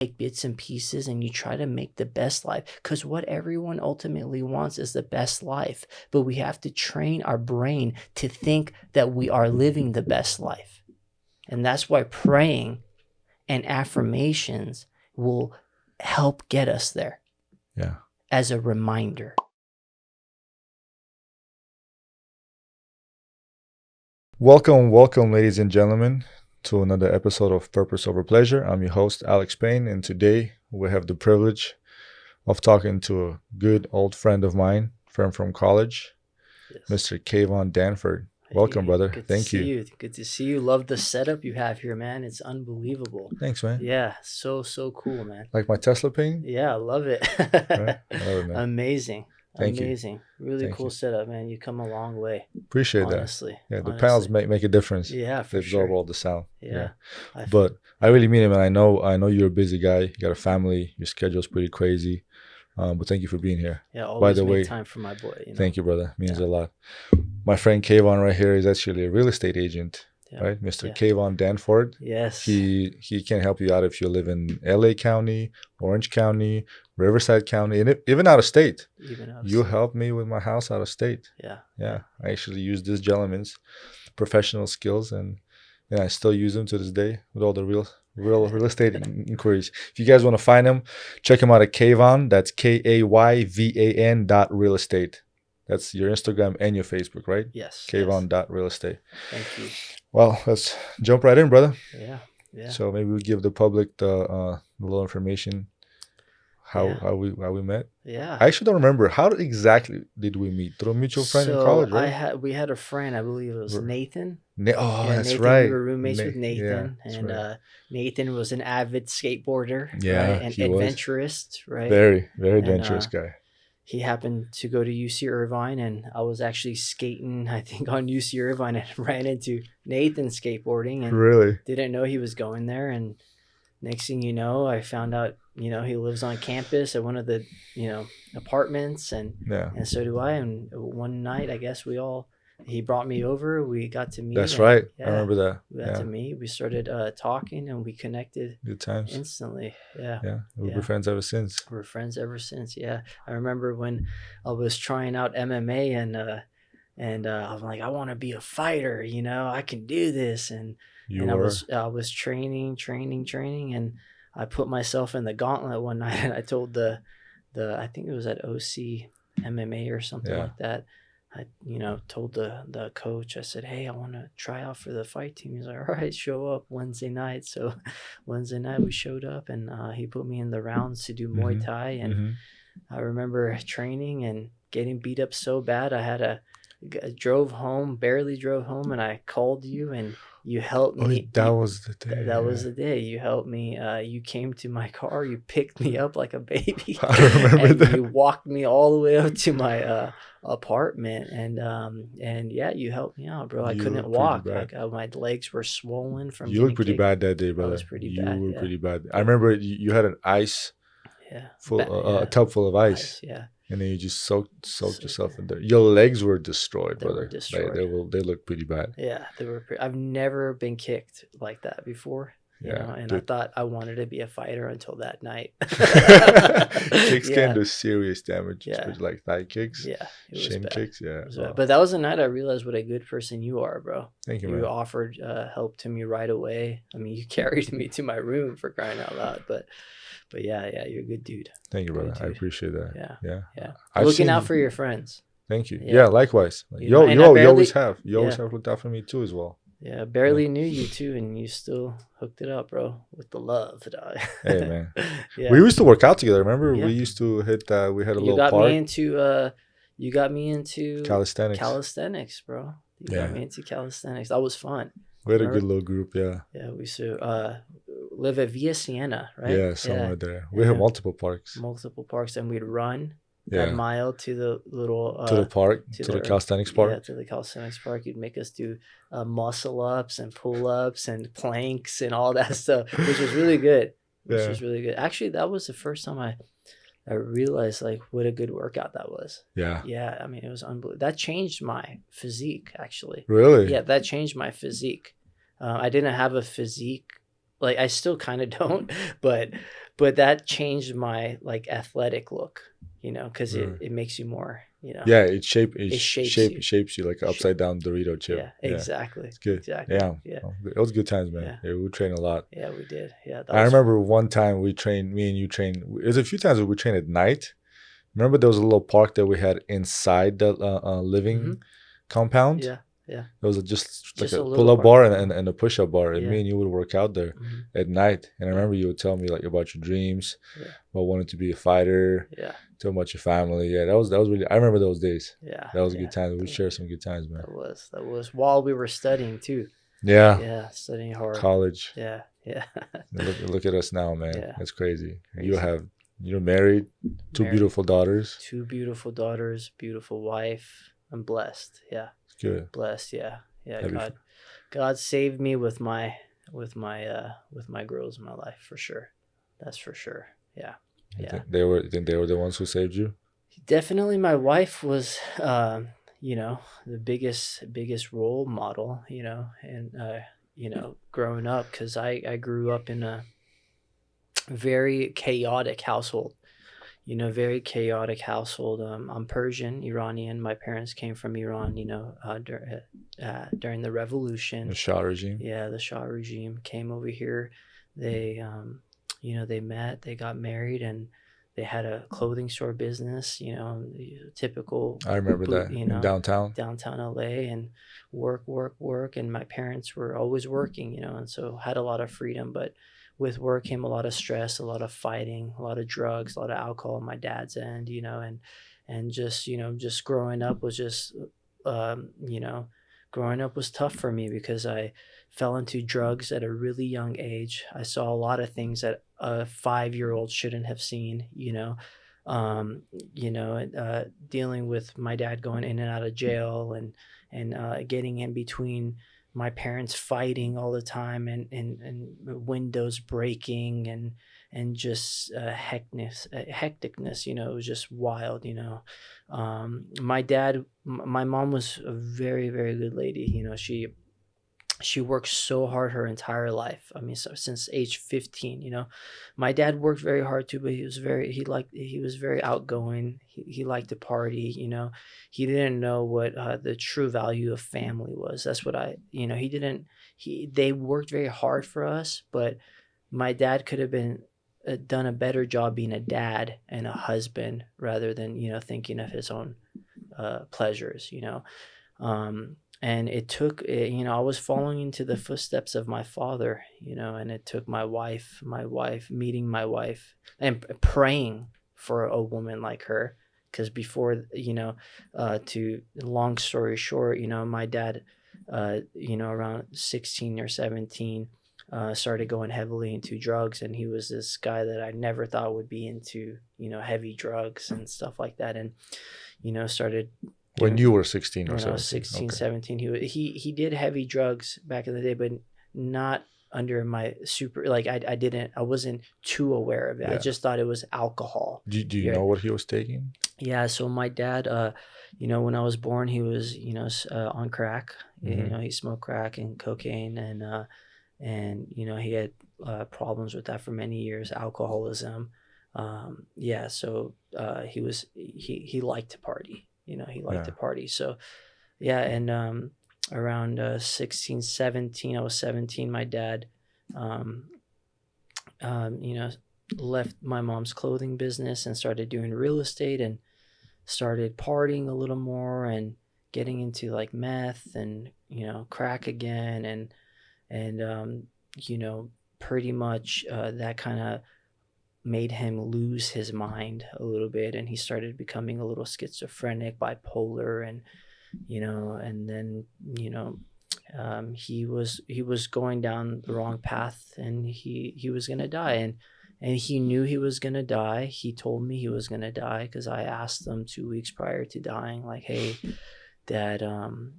take bits and pieces and you try to make the best life, because what everyone ultimately wants is the best life. But we have to train our brain to think that we are living the best life. And that's why praying and affirmations will help get us there. Yeah. As a reminder. Welcome, ladies and gentlemen, to another episode of Purpose Over Pleasure. I'm your host, Alex Payne, and today we have the privilege of talking to a good old friend of mine, friend from college, yes. Mr. Kayvan Danford. Welcome, brother. Thank you. Good to see you. Love the setup you have here, man. It's unbelievable. Thanks, man. Yeah, so cool, man. Like my Tesla painting? Yeah, I love it. Right? I love it, man. Amazing. Amazing. Really cool setup, man. You come a long way. Appreciate honestly, that. Yeah, the panels make a difference. Yeah, for they absorb all the sound. Yeah. But I really mean it, man. I know you're a busy guy. You got a family. Your schedule's pretty crazy. But thank you for being here. Yeah, always make time for my boy. You know? Thank you, brother. Means a lot. My friend Kayvan right here is actually a real estate agent. Yeah. Right, Mr. Kayvan Danford. Yes. He can help you out if you live in LA County, Orange County, Riverside County, and even out of state. You helped me with my house out of state. Yeah. I actually used this gentleman's professional skills, and I still use them to this day with all the real estate inquiries. If you guys want to find him, check him out at Kayvan. That's KAYVAN.real estate. That's your Instagram and your Facebook, right? Yes. Kayvan.real estate. Thank you. Well, let's jump right in, brother. Yeah. So maybe we give the public the little information how we met. Yeah. I actually don't remember. How exactly did we meet? Through a mutual friend in college, right? We had a friend, I believe it was Nathan. That's Nathan, right. We were roommates with Nathan, and Nathan was an avid skateboarder, right? And adventurist, right? Very adventurous guy. He happened to go to UC Irvine, and I was actually skating, I think, on UC Irvine, and ran into Nathan skateboarding, and really didn't know he was going there. And next thing you know, I found out, he lives on campus at one of the, apartments, and so do I. And one night, I guess he brought me over. We got to meet. That's right. I remember that. We got to meet. We started talking, and we connected. Good times. Instantly. Yeah. We've been friends ever since. We're friends ever since. Yeah. I remember when I was trying out MMA, and I'm like, I want to be a fighter. I can do this. And I was training, and I put myself in the gauntlet one night, and I told the I think it was at OC MMA or something like that. I told the coach, I said, hey, I want to try out for the fight team. He's like, all right, show up Wednesday night. So Wednesday night we showed up, and he put me in the rounds to do Muay Thai. And I remember training and getting beat up so bad. I barely drove home, and I called you, and you helped me. That was the day. That was the day. You helped me. You came to my car. You picked me up like a baby. I remember that. You walked me all the way up to my apartment, and you helped me out, bro. I couldn't walk. My legs were swollen from. You looked pretty bad that day, brother. I was pretty bad. You were pretty bad. I remember you had an ice. A tub full of ice. And then you just soaked yourself in there. Your legs were destroyed, brother. They were destroyed. They look pretty bad. Yeah, they were. I've never been kicked like that before. And I thought I wanted to be a fighter until that night. Kicks can do serious damage, like thigh kicks, shin kicks. But that was the night I realized what a good person you are, bro. Thank you, man. You offered help to me right away. I mean, you carried me to my room, for crying out loud. But yeah, you're a good dude. Thank you, brother. I appreciate that. Yeah. Looking out for your friends. Thank you. Yeah, likewise. You always have. You always have looked out for me too, as well. Yeah, barely knew you too, and you still hooked it up, bro, with the love. Hey, man. We used to work out together. Remember, we used to hit. We had a little park. You got me into calisthenics, bro. You got me into calisthenics. That was fun. We had a good little group, Yeah, we used to live at Via Siena, right? Yeah, somewhere there. We have multiple parks, and we'd run that mile to the little to the park, to the calisthenics park. Yeah, to the calisthenics park. You'd make us do muscle ups and pull ups and planks and all that stuff, which was really good. Actually, that was the first time I realized like what a good workout that was. Yeah. I mean, it was unbelievable. That changed my physique, actually. Really? Yeah, that changed my physique. I didn't have a physique. Like, I still kind of don't, but but that changed my like athletic look, you know, because it makes you more, you know, Yeah, it shapes you. shapes you like an upside down Dorito chip. Yeah, Yeah, exactly, it's good. exactly. Yeah, Yeah, well, it was good times, man. yeah, Yeah, we trained a lot. yeah. We did. Yeah, that I was remember fun. one time we trained, me and you trained. It was a few times we trained at night. Remember there was a little park that we had inside the Hmm. living compound. Yeah, yeah. There was just like Just a a little pull-up park. bar Uh-huh. and a push-up bar, and me Yeah. and you would work out there Hmm. at night. And I Yeah, remember you would tell me like about your dreams, yeah, about wanting to be a fighter, yeah, tell about your family. Yeah, that was really. I remember those days. yeah, That was yeah. good times. We shared some good times, man. That was while we were studying too. Yeah, Yeah, studying hard. college. Yeah, yeah, Look at us now, man. yeah. That's crazy. Crazy. You're married, two Married, beautiful daughters. two beautiful daughters, beautiful wife. I'm blessed. Yeah, It's good. blessed. Yeah, yeah. Happy. God saved me with my girls in my life for sure. That's for sure. Yeah, yeah. You think they were the ones who saved you? Definitely, my wife was, you know, the biggest role model. You know, and you know, growing up, because I grew up in a very chaotic household. You know, very chaotic household. I'm Persian, Iranian. My parents came from Iran. You know, during the The revolution. Shah regime. Yeah, the Shah regime came over here. They, you know, they met, they got married, and they had a clothing store business. You know, the typical I remember boot. that You in know, downtown. downtown LA, and work, work, work. And my parents were always working. You know, and so had a lot of freedom, but with work came a lot of stress, a lot of fighting, a lot of drugs, a lot of alcohol on my dad's end. You know, and just, you know, just growing up was just, you know, growing up was tough for me because I fell into drugs at a really young age. I saw a lot of things that a 5 year old shouldn't have seen, um, dealing with my dad going in and out of jail, and getting in between my parents fighting all the time, and windows breaking, and just hecticness, you know. It was just wild, you know. My mom was a very, very good lady. You know, she worked so hard her entire life. I mean, so since age 15, you know. My dad worked very hard too, but he was very outgoing. He liked to party, you know. He didn't know what the true value of family was. That's what you know, they worked very hard for us, but my dad could have been done a better job being a dad and a husband rather than, you know, thinking of his own pleasures, you know. And it took, you know, I was following into the footsteps of my father, you know. And it took meeting my wife, and praying for a woman like her. Because before, you know, to long story short, you know, my dad, you know, around 16 or 17, started going heavily into drugs. And he was this guy that I never thought would be into, you know, heavy drugs and stuff like that. And, you know, started When doing, you were 16 or when I was 17. 16, Okay. 17, he did heavy drugs back in the day, but not under my super, like, I wasn't too aware of it. I Yeah. just thought it was alcohol. Do you Yeah. know what he was taking? Yeah. So my dad, you know, when I was born, he was, you know, on crack. You know, he smoked crack and cocaine, and you know, he had problems with that for many years, alcoholism. Yeah. So he liked to party. You know, he liked Yeah. to party. So yeah. And around 16, 17, I was 17, my dad, um, you know, left my mom's clothing business and started doing real estate, and started partying a little more, and getting into like meth and, you know, crack again. And you know, pretty much that kind of made him lose his mind a little bit, and he started becoming a little schizophrenic, bipolar, and, you know. And then, you know, he was going down the wrong path, and he was gonna die. And he knew he was gonna die. He told me he was gonna die, because I asked him 2 weeks prior to dying, like, hey, Dad,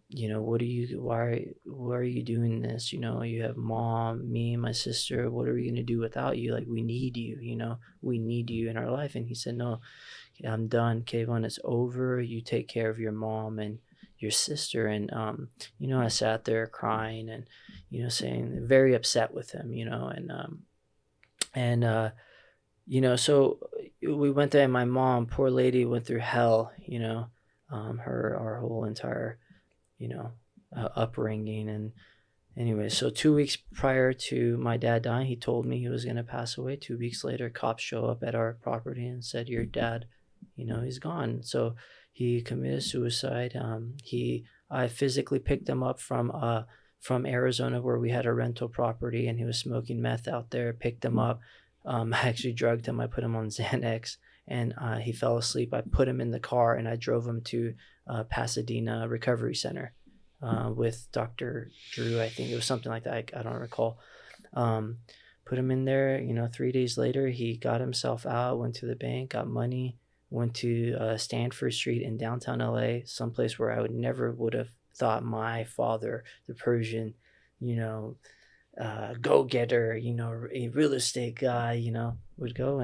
you know, why are you doing this? You know, you have mom, me, and my sister. What are we gonna do without you? Like, we need you, you know, we need you in our life. And he said, no, I'm done, Kayvan, it's over. You take care of your mom and your sister. And you know, I sat there crying, and, you know, saying, very upset with him, you know. And So we went there, and my mom, poor lady, went through hell, our whole entire, you know, upbringing. And anyway, so 2 weeks prior to my dad dying, he told me he was going to pass away. 2 weeks later, cops show up at our property and said, your dad, he's gone. So he committed suicide. I physically picked him up from Arizona, where we had a rental property, and he was smoking meth out there. Picked him up. I actually drugged him. I put him on Xanax, and he fell asleep. I put him in the car, and I drove him to Pasadena Recovery Center with Dr. Drew. I think it was something like that. I don't recall. Put him in there. 3 days later, he got himself out, went to the bank, got money, went to Stanford Street in downtown LA, someplace where I would have thought my father, the Persian, go-getter, a real estate guy, would go.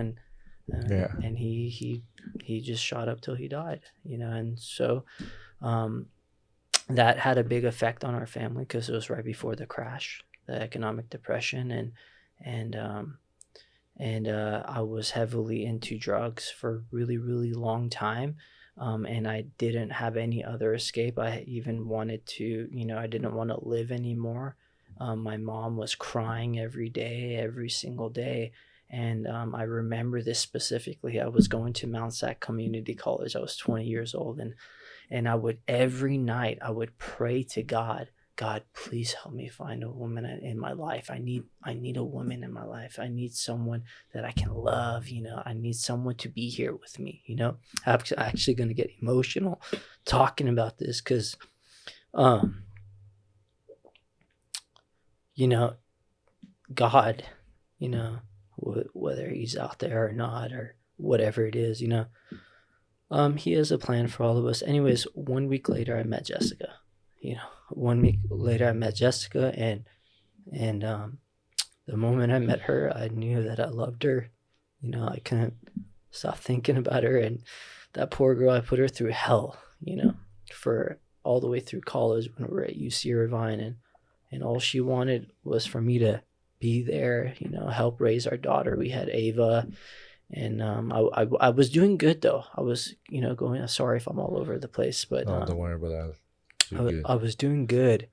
Yeah. And he just shot up till he died, and so that had a big effect on our family, because it was right before the crash, the economic depression. And I was heavily into drugs for a really, really long time. And I didn't have any other escape. I even wanted to, I didn't want to live anymore. My mom was crying every day, every single day. And I remember this specifically. I was going to Mount Sac Community College. I was 20 years old. And I would, every night, I would pray to God, God, please help me find a woman in my life. I need a woman in my life. I need someone that I can love. I need someone to be here with me. I'm actually going to get emotional talking about this, because, God, whether he's out there or not, or whatever it is, he has a plan for all of us. Anyways, 1 week later, I met Jessica. 1 week later, I met Jessica, and the moment I met her, I knew that I loved her. I couldn't stop thinking about her. And that poor girl, I put her through hell, for all the way through college when we were at UC Irvine, and all she wanted was for me to be there, help raise our daughter. We had Ava. And I was doing good, though. I was, going. Sorry if I'm all over the place, but Don't worry about that. I was doing good.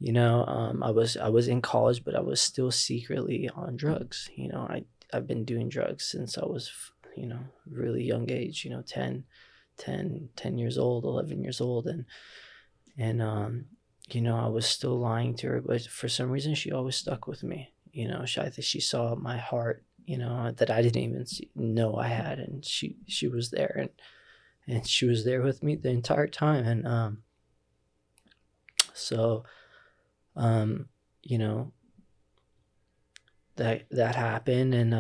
I was in college, but I was still secretly on drugs. I've been doing drugs since I was, really young age. 10 years old, 11 years old, and I was still lying to her, but for some reason she always stuck with me. I think she saw my heart, that I didn't even know I had, and she was there, and she was there with me the entire time. And so that happened, and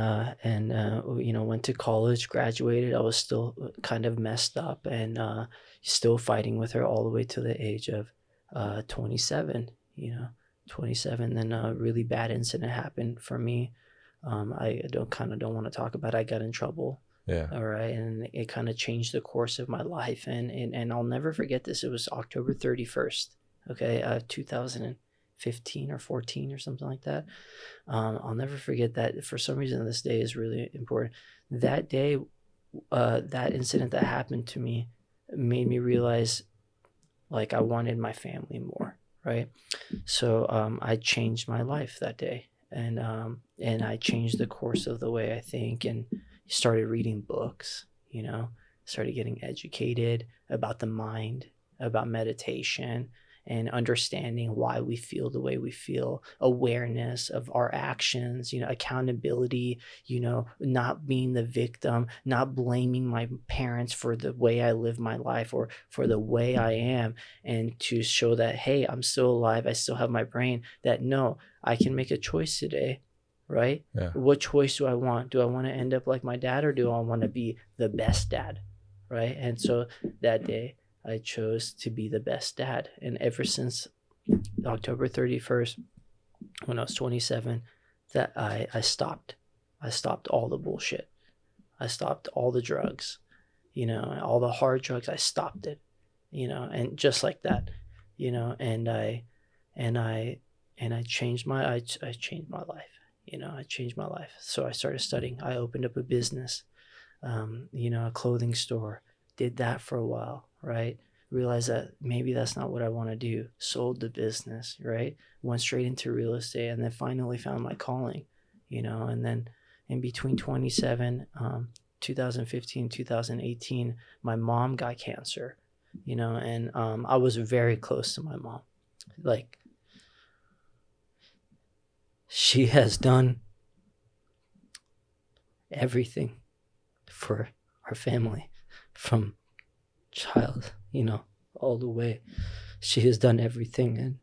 went to college, graduated. I was still kind of messed up, and still fighting with her all the way to the age of 27. 27. Then a really bad incident happened for me. I don't want to talk about it. I got in trouble. Yeah. All right. And it kind of changed the course of my life. And I'll never forget this. It was October 31st. Okay. 2015 or 14 or something like that. I'll never forget that. For some reason, this day is really important. That day, that incident that happened to me made me realize, like, I wanted my family more. Right. So I changed my life that day. And I changed the course of the way I think, and started reading books, started getting educated about the mind, about meditation, and understanding why we feel the way we feel, awareness of our actions, accountability, not being the victim, not blaming my parents for the way I live my life or for the way I am, and to show that, hey, I'm still alive, I still have my brain, that no, I can make a choice today, right? Yeah. What choice do I want? Do I want to end up like my dad, or do I want to be the best dad, right? And so that day, I chose to be the best dad. And ever since October 31st, when I was 27, that I stopped. I stopped all the bullshit. I stopped all the drugs, all the hard drugs. I stopped it, and just like that, and I changed my life, I changed my life. So I started studying. I opened up a business, a clothing store. Did that for a while, right? Realized that maybe that's not what I want to do. Sold the business, right? Went straight into real estate, and then finally found my calling, and then in between 2015, 2018, my mom got cancer, and I was very close to my mom. Like, she has done everything for our family from child, all the way. She has done everything, and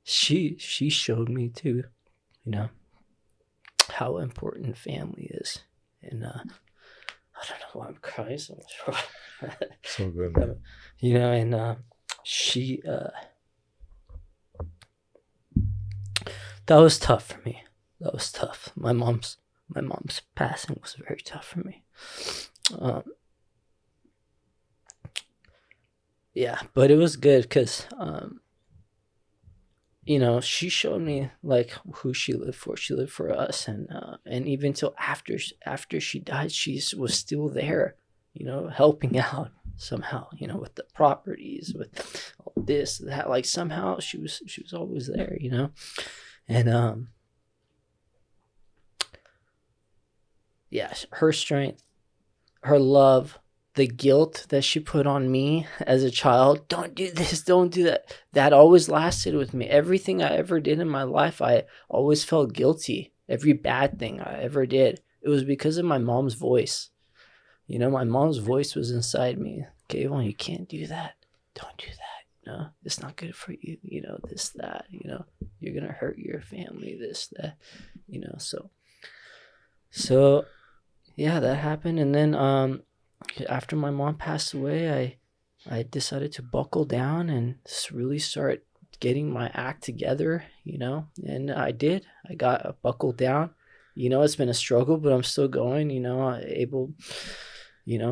she showed me too, how important family is. And I don't know why I'm crying so much. So good, man. And she that was tough for me. That was tough. My mom's passing was very tough for me. Yeah, but it was good because she showed me like who she lived for. She lived for us, and even till after she died, she was still there, helping out somehow, with the properties, with all this, that. Like, somehow she was always there, and yeah, her strength, her love, the guilt that she put on me as a child, don't do this, don't do that, that always lasted with me. Everything I ever did in my life, I always felt guilty. Every bad thing I ever did, it was because of my mom's voice. My mom's voice was inside me. Kayvan, you can't do that. Don't do that. It's not good for you. This, that, you're going to hurt your family, this, that, so yeah, that happened. And then, after my mom passed away, I decided to buckle down and really start getting my act together, and I did. I got buckled down. It's been a struggle, but I'm still going, able,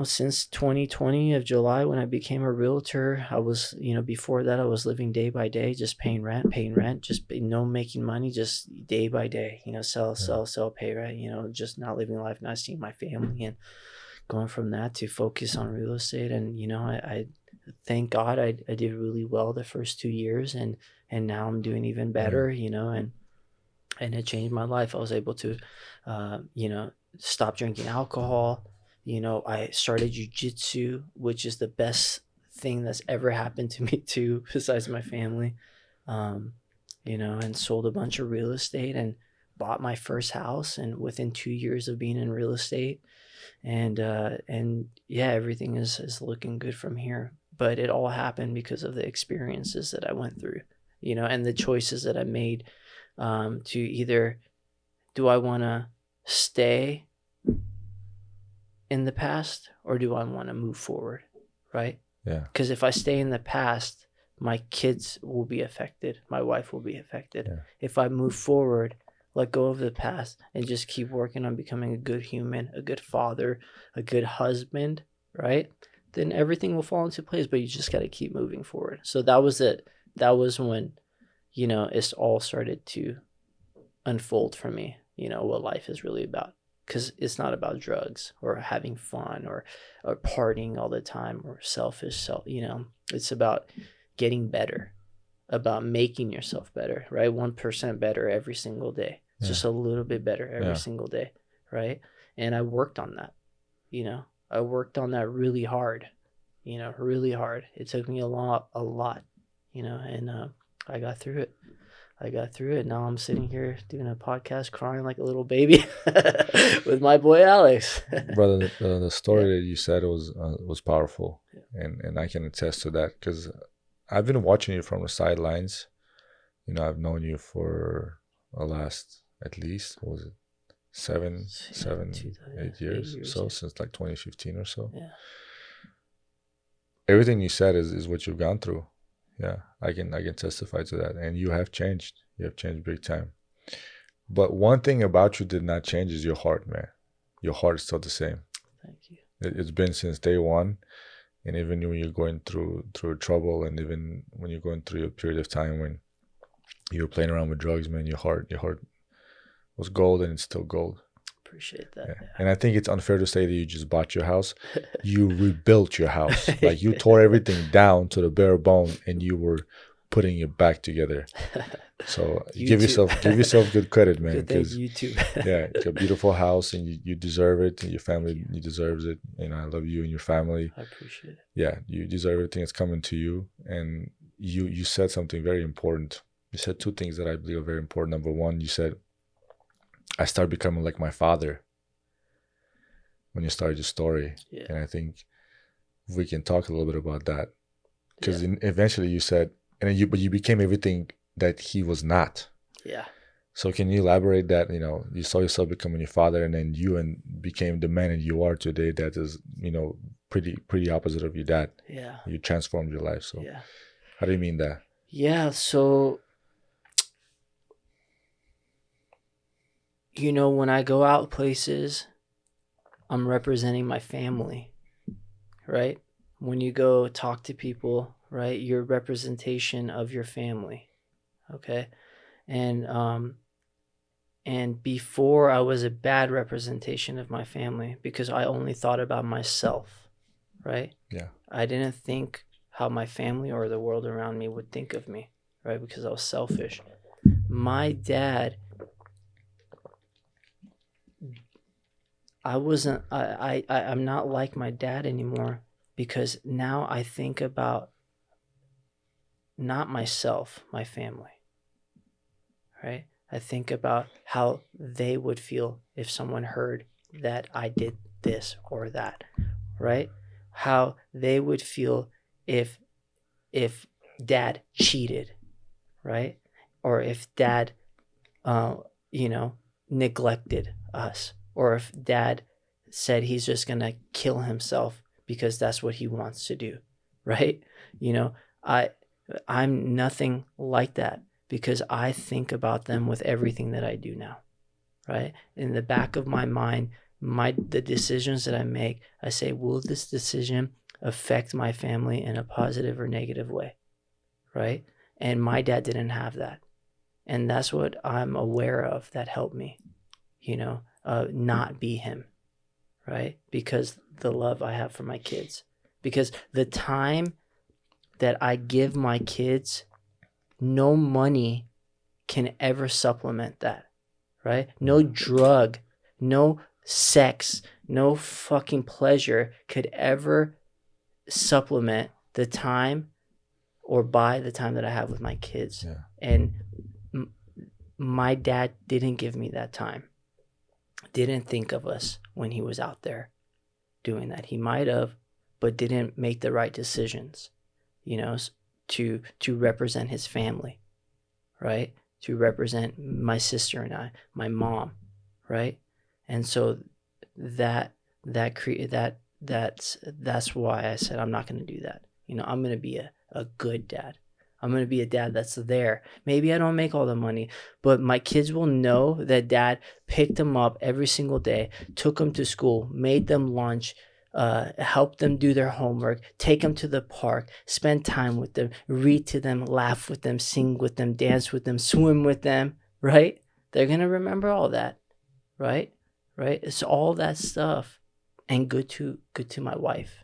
since 2020 of July, when I became a realtor. I was, before that I was living day by day, just paying rent, just making money, just day by day, sell, pay rent, just not living life, not seeing my family, and going from that to focus on real estate. And I thank God I did really well the first 2 years, and now I'm doing even better, and it changed my life. I was able to stop drinking alcohol. I started jiu-jitsu, which is the best thing that's ever happened to me too, besides my family. And sold a bunch of real estate and bought my first house, and within 2 years of being in real estate, and yeah, everything is looking good from here. But it all happened because of the experiences that I went through, and the choices that I made, to either, do I want to stay in the past, or do I want to move forward, right? Yeah. Because if I stay in the past, my kids will be affected, my wife will be affected. Yeah. If I move forward, let go of the past, and just keep working on becoming a good human, a good father, a good husband, right? Then everything will fall into place, but you just got to keep moving forward. So that was it. That was when, it's all started to unfold for me, what life is really about. Because it's not about drugs or having fun or partying all the time or selfish. It's about getting better, about making yourself better, right? 1% better every single day. Just a little bit better every single day, right? And I worked on that, I worked on that really hard, really hard. It took me a lot, and I got through it. Now I'm sitting here doing a podcast, crying like a little baby with my boy Alex. Brother, the story that you said was powerful, and I can attest to that, because I've been watching you from the sidelines. I've known you for the last, at least, what was it, 8 years or so, since like 2015 or so. Yeah. Everything you said is what you've gone through. Yeah, I can testify to that. And you have changed. You have changed big time. But one thing about you did not change is your heart, man. Your heart is still the same. Thank you. It's been since day one. And even when you're going through trouble, and even when you're going through a period of time when you're playing around with drugs, man, your heart was gold, and it's still gold. Appreciate that. Yeah. And I think it's unfair to say that you just bought your house. You rebuilt your house. Like you tore everything down to the bare bone, and you were putting it back together. So give yourself good credit, man. Because you too. Yeah, it's a beautiful house, and you deserve it. And your family deserves it. And I love you and your family. I appreciate it. Yeah, you deserve everything that's coming to you. And you said something very important. You said two things that I believe are very important. Number one, you said, I started becoming like my father when you started your story. Yeah. And I think we can talk a little bit about that. Because eventually you said, but you became everything that he was not. Yeah. So can you elaborate that, you saw yourself becoming your father, and then became the man that you are today that is, pretty opposite of your dad. Yeah. You transformed your life. So yeah. How do you mean that? Yeah, so when I go out places, I'm representing my family, right? When you go talk to people, right, you're representation of your family, okay? And before I was a bad representation of my family because I only thought about myself, right? Yeah. I didn't think how my family or the world around me would think of me, right? Because I was selfish. My dad, I'm not like my dad anymore because now I think about not myself, my family, right? I think about how they would feel if someone heard that I did this or that, right? How they would feel if dad cheated, right? Or if dad, neglected us, or if dad said he's just going to kill himself because that's what he wants to do, right? I'm nothing like that because I think about them with everything that I do now, right? In the back of my mind, the decisions that I make, I say, will this decision affect my family in a positive or negative way, right? And my dad didn't have that. And that's what I'm aware of that helped me, not be him, right? Because the love I have for my kids. Because the time that I give my kids, no money can ever supplement that, right? No drug, no sex, no fucking pleasure could ever supplement the time or buy the time that I have with my kids. Yeah. And my dad didn't give me that time. Didn't think of us when he was out there doing that. He might have, but didn't make the right decisions, to represent his family, right? To represent my sister and I, my mom, right? And so that's why I said I'm not going to do that. I'm going to be a good dad. I'm going to be a dad that's there. Maybe I don't make all the money, but my kids will know that dad picked them up every single day, took them to school, made them lunch, helped them do their homework, take them to the park, spend time with them, read to them, laugh with them, sing with them, dance with them, swim with them, right? They're going to remember all that, right? Right? It's all that stuff. And good to my wife.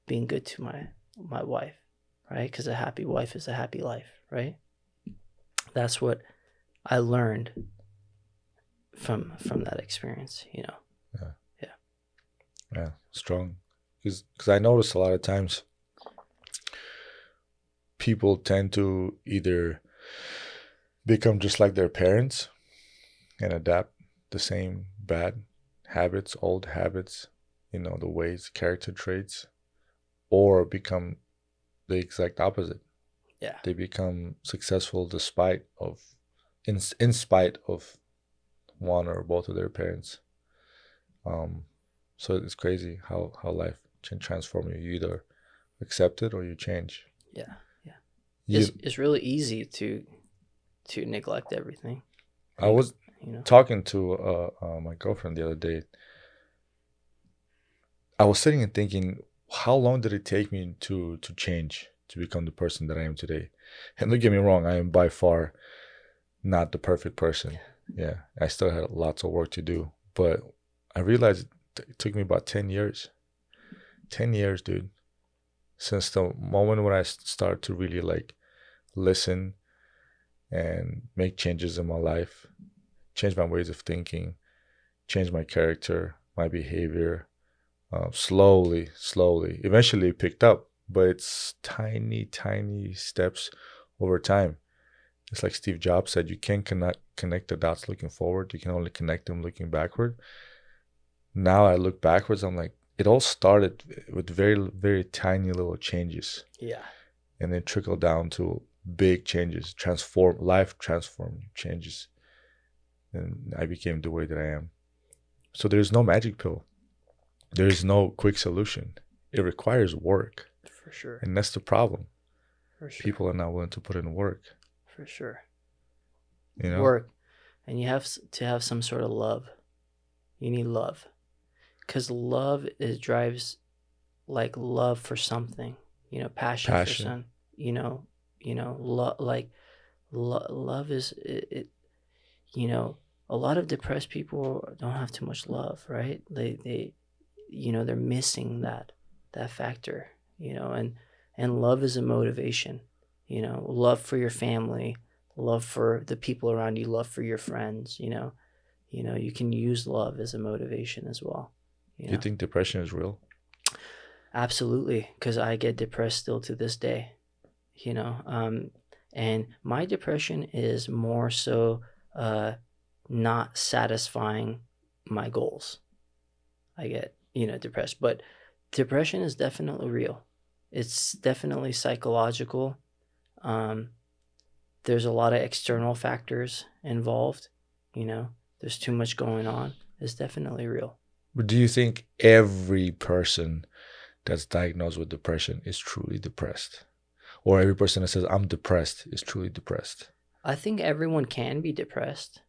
Being good to my wife. Right? Because a happy wife is a happy life, right? That's what I learned from that experience, Yeah. Yeah. Yeah, strong. Because I notice a lot of times people tend to either become just like their parents and adapt the same bad habits, old habits, the ways, character traits, or become the exact opposite. Yeah. They become successful in spite of one or both of their parents. So it's crazy how life can transform you. You either accept it or you change. Yeah. It's really easy to neglect everything. I was talking to my girlfriend the other day. I was sitting and thinking, how long did it take me to change, to become the person that I am today? And don't get me wrong, I am by far not the perfect person. Yeah, I still had lots of work to do, but I realized it took me about 10 years. 10 years, dude, since the moment when I started to really like listen and make changes in my life, change my ways of thinking, change my character, my behavior. Slowly, slowly. Eventually it picked up, but it's tiny, tiny steps over time. It's like Steve Jobs said, you can't connect the dots looking forward. You can only connect them looking backward. Now I look backwards, I'm like, it all started with very, very tiny little changes. Yeah. And then trickled down to big changes, life transforming changes. And I became the way that I am. So there's no magic pill. There is no quick solution. It requires work. For sure. And that's the problem. For sure. People are not willing to put in work. For sure. You know? Work. And you have to have some sort of love. You need love. Because love drives like love for something. You know, passion. For something. You know, love is it. You know, a lot of depressed people don't have too much love, right? They you know, they're missing that factor, you know, and love is a motivation, you know, love for your family, love for the people around you, love for your friends, you know, you can use love as a motivation as well. Do you think depression is real? Absolutely, because I get depressed still to this day, you know, and my depression is more so not satisfying my goals. I get, you know, depressed, but depression is definitely real. It's definitely psychological. There's a lot of external factors involved, you know, there's too much going on. It's definitely real. But do you think every person that's diagnosed with depression is truly depressed? Or every person that says, I'm depressed, is truly depressed? I think everyone can be depressed,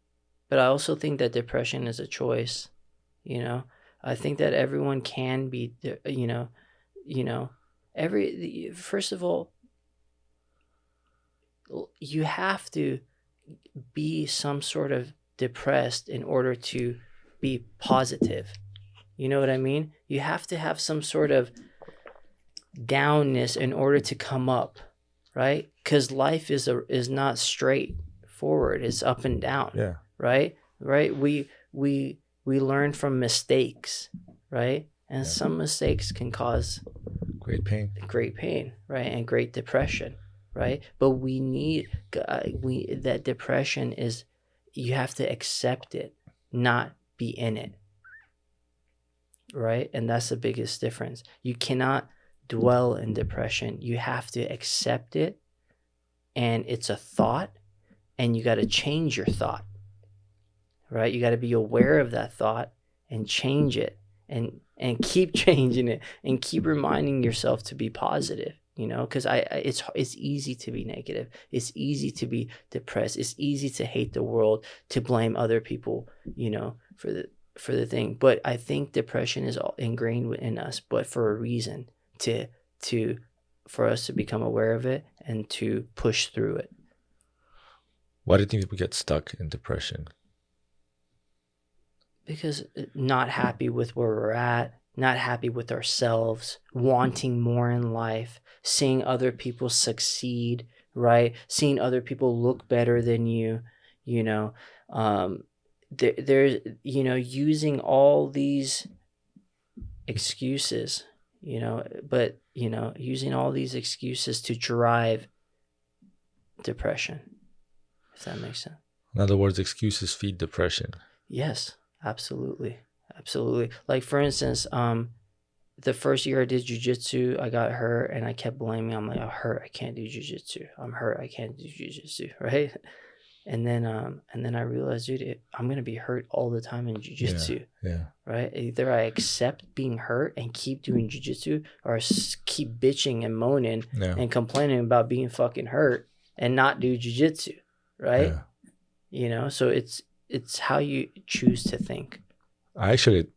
but I also think that depression is a choice, you know. I think that everyone can be, you know, first of all, you have to be some sort of depressed in order to be positive. You know what I mean? You have to have some sort of downness in order to come up, right? Because life is not straight forward; it's up and down. Yeah. Right. We learn from mistakes, right? And some mistakes can cause great pain, right, and great depression, right? But we need that depression is, you have to accept it, not be in it. Right? And that's the biggest difference. You cannot dwell in depression. You have to accept it, and it's a thought, and you got to change your thought. Right? You got to be aware of that thought and change it, and keep changing it, and keep reminding yourself to be positive, you know, because it's easy to be negative. It's easy to be depressed. It's easy to hate the world, to blame other people, you know, for the thing. But I think depression is all ingrained in us, but for a reason, for us to become aware of it and to push through it. Why do you think people get stuck in depression? Because not happy with where we're at, not happy with ourselves, wanting more in life, seeing other people succeed, right? Seeing other people look better than you, you know, there's, you know, using all these excuses, you know, but, you know, using all these excuses to drive depression, if that makes sense. In other words, excuses feed depression. Yes, absolutely. Absolutely. Like, for instance, the first year I did jiu-jitsu, I got hurt and I kept blaming. I'm like, I'm hurt, I can't do jiu-jitsu. I'm hurt, I can't do jiu-jitsu, right? And then I realized, dude, I'm gonna be hurt all the time in jiu-jitsu. Yeah. Right? Either I accept being hurt and keep doing jiu-jitsu, or keep bitching and moaning and complaining about being fucking hurt and not do jiu-jitsu. Right? Yeah. You know, so it's how you choose to think. I actually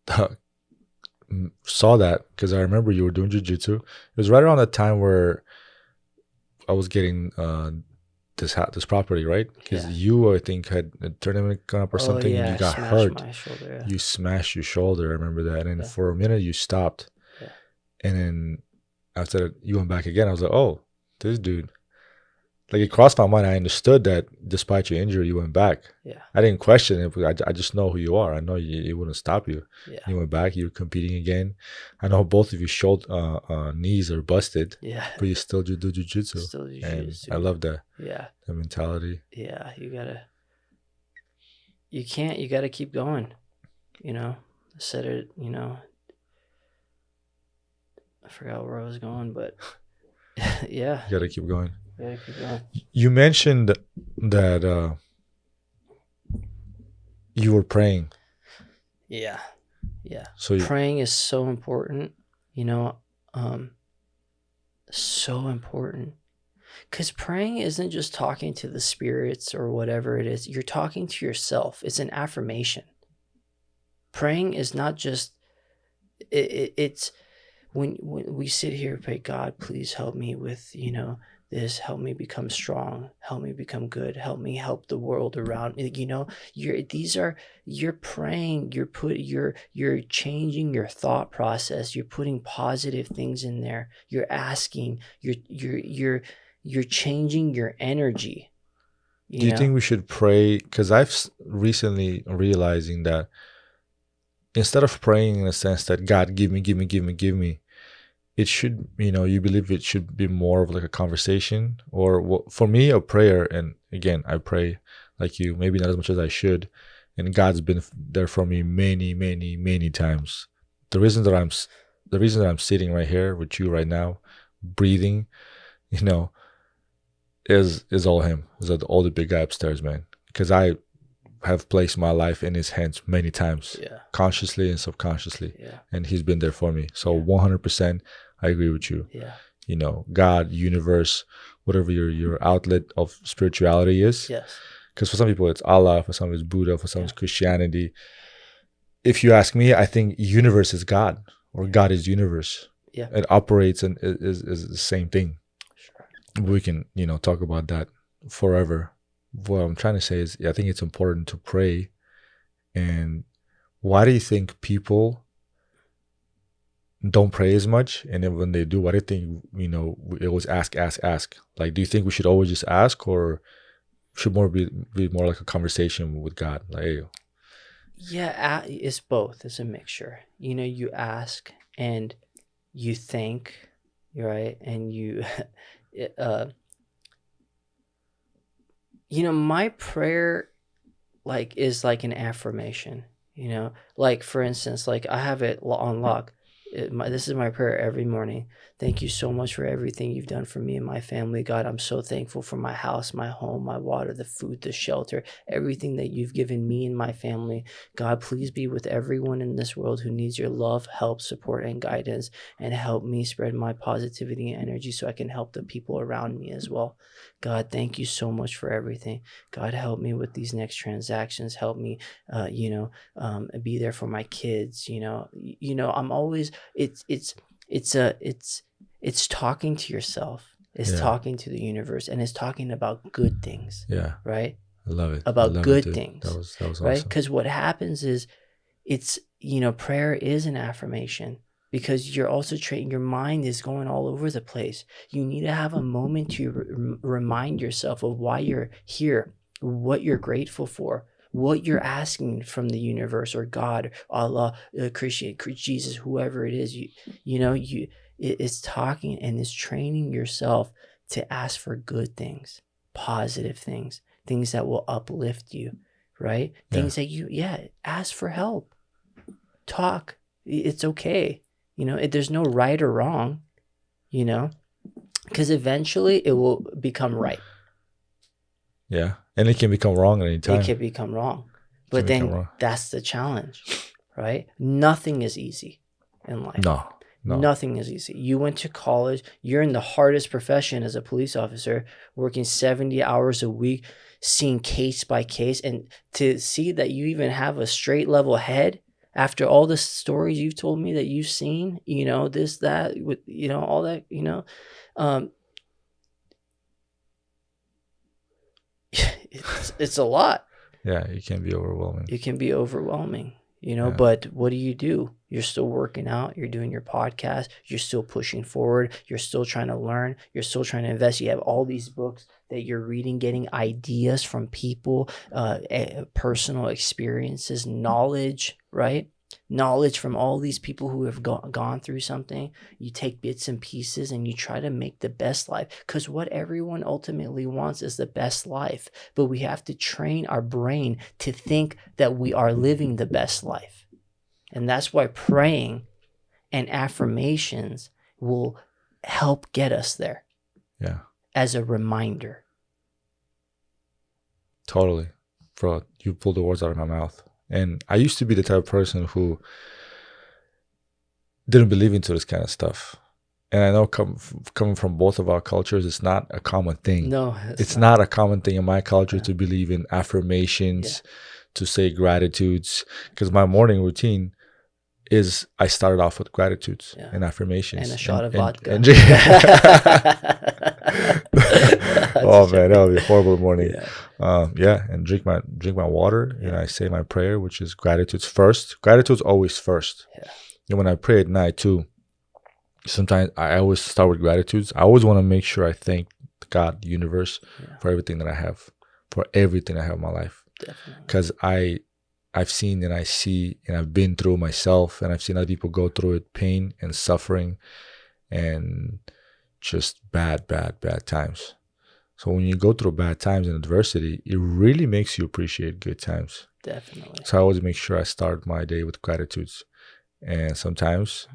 saw that because I remember you were doing jiu-jitsu. It was right around that time where I was getting this property, right? Because Yeah. you, I think, had a tournament coming up or Oh something, and yeah, you I got smashed hurt. my shoulder. You smashed your shoulder. I remember that. And Yeah. for a minute, you stopped. Yeah. And then after you went back again, I was like, oh, this dude. Like, it crossed my mind. I understood that despite your injury, you went back. Yeah. I didn't question it. But I just know who you are. I know it wouldn't stop you. Yeah. You went back. You were competing again. I know both of your shoulder knees are busted. Yeah. But you still do jiu-jitsu. Still do And jiu-jitsu. I love that. Yeah. That mentality. Yeah. You gotta keep going. You know, I said it, you know, I forgot where I was going, but yeah. You got to keep going. You gotta keep going. You mentioned that you were praying. Yeah. Yeah. So praying is so important, you know, so important. Because praying isn't just talking to the spirits or whatever it is. You're talking to yourself. It's an affirmation. Praying is not just, it's when we sit here and pray, God, please help me with, you know, this, help me become strong, help me become good, help me help the world around me. You know, you're praying, you're changing your thought process, you're putting positive things in there, you're asking, you're changing your energy. Do you think we should pray? Because I've recently realizing that instead of praying in the sense that God, give me, give me, give me, give me, it should, you know, you believe it should be more of like a conversation, or for me, a prayer. And again, I pray like you, maybe not as much as I should. And God's been there for me many, many, many times. The reason that I'm sitting right here with you right now, breathing, you know, is all him. Is all the big guy upstairs, man. Because I have placed my life in his hands many times, consciously and subconsciously, and he's been there for me. So 100%, I agree with you. Yeah. You know, God, universe, whatever your outlet of spirituality is. Yes. Because for some people it's Allah, for some it's Buddha, for some it's Christianity. If you ask me, I think universe is God, or God is universe. Yeah. It operates and is the same thing. Sure. We can, you know, talk about that forever. What I'm trying to say is, I think it's important to pray. And why do you think people don't pray as much? And then when they do, why do you think, you know, we always ask? Like, do you think we should always just ask, or should more be more like a conversation with God? Like, hey. Yeah, it's both. It's a mixture. You know, you ask and you think, right? And you, you know, my prayer, like, is like an affirmation. You know, like, for instance, like, I have it on lock. This is my prayer every morning. Thank you so much for everything you've done for me and my family. God, I'm so thankful for my house, my home, my water, the food, the shelter, everything that you've given me and my family. God, please be with everyone in this world who needs your love, help, support, and guidance, and help me spread my positivity and energy so I can help the people around me as well. God, thank you so much for everything. God, help me with these next transactions. Help me, be there for my kids. I'm always, it's talking to yourself. It's talking to the universe, and it's talking about good things. Yeah. Right? I love it. About good things. That was awesome. Right? Because what happens is, prayer is an affirmation, because you're also your mind is going all over the place. You need to have a moment to remind yourself of why you're here, what you're grateful for, what you're asking from the universe or God, Allah, Christian, Jesus, whoever it is. It's talking and it's training yourself to ask for good things, positive things, things that will uplift you, right? Things that ask for help, talk. It's okay. There's no right or wrong, because eventually it will become right. Yeah. And it can become wrong at any time. It can become wrong. But then that's the challenge, right? Nothing is easy in life. No. Nothing is easy. You went to college. You're in the hardest profession as a police officer, working 70 hours a week, seeing case by case. And to see that you even have a straight level head after all the stories you've told me that you've seen, this, that, with, all that, it's a lot. Yeah, it can be overwhelming. It can be overwhelming, Yeah. but what do? You're still working out. You're doing your podcast. You're still pushing forward. You're still trying to learn. You're still trying to invest. You have all these books that you're reading, getting ideas from people, personal experiences, knowledge, right? Knowledge from all these people who have gone through something. You take bits and pieces and you try to make the best life, because what everyone ultimately wants is the best life. But we have to train our brain to think that we are living the best life. And that's why praying and affirmations will help get us there. Yeah. As a reminder. Totally. Bro, you pulled the words out of my mouth. And I used to be the type of person who didn't believe into this kind of stuff. And I know coming from both of our cultures, it's not a common thing. No, it's not a common thing in my culture to believe in affirmations, to say gratitudes. Because my morning routine is I started off with gratitudes and affirmations. And a shot of vodka. Oh man, that would be a horrible morning. And drink my water, and I say my prayer, which is gratitude's first. Gratitude's always first. And when I pray at night too, sometimes I always start with gratitudes. I always want to make sure I thank God, the universe, for everything that I have, for everything I have in my life. Because I've seen and I see and I've been through myself, and I've seen other people go through it, pain and suffering and just bad times. So when you go through bad times and adversity, it really makes you appreciate good times. Definitely. So I always make sure I start my day with gratitudes. And sometimes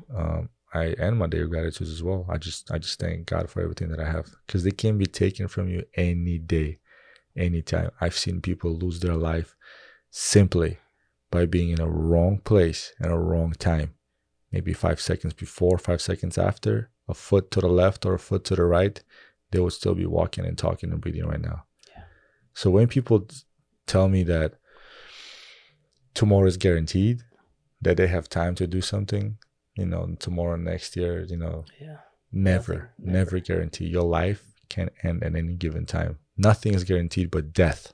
I end my day with gratitudes as well. I just thank God for everything that I have, because they can be taken from you any day, anytime. I've seen people lose their life simply by being in a wrong place at a wrong time. Maybe 5 seconds before, 5 seconds after, a foot to the left or a foot to the right, they would still be walking and talking and breathing right now. So when people tell me that tomorrow is guaranteed, that they have time to do something, tomorrow, next year, never guarantee. Your life can end at any given time. Nothing is guaranteed but death.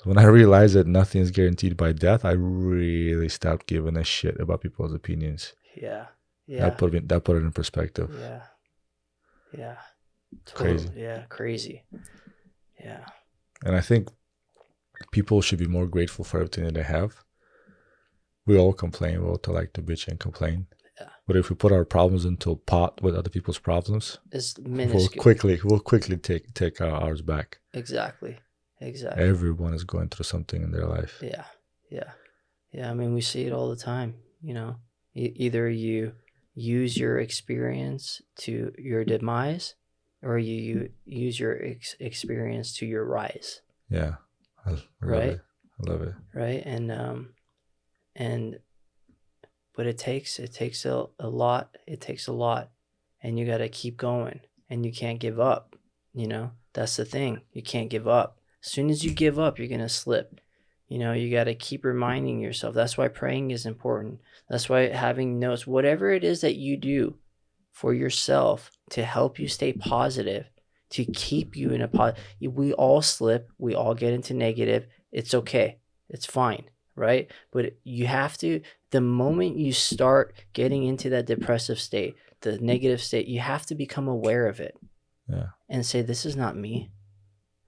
When I realized that nothing is guaranteed by death, I really stopped giving a shit about people's opinions. That put it in perspective. Totally. Crazy. And I think people should be more grateful for everything that they have. We all complain. We all like to bitch and complain. But if we put our problems into a pot with other people's problems, we'll quickly take ours back. Exactly. Everyone is going through something in their life. I mean, we see it all the time. Either you use your experience to your demise, or you use your experience to your rise. I love it. Right. But it takes a lot. It takes a lot, and you got to keep going, and you can't give up. That's the thing. You can't give up. As soon as you give up, you're going to slip. You got to keep reminding yourself. That's why praying is important. That's why having notes, whatever it is that you do for yourself to help you stay positive, to keep you in a positive. We all slip. We all get into negative. It's okay. It's fine. Right? But you have to, the moment you start getting into that depressive state, the negative state, you have to become aware of it. And say, this is not me.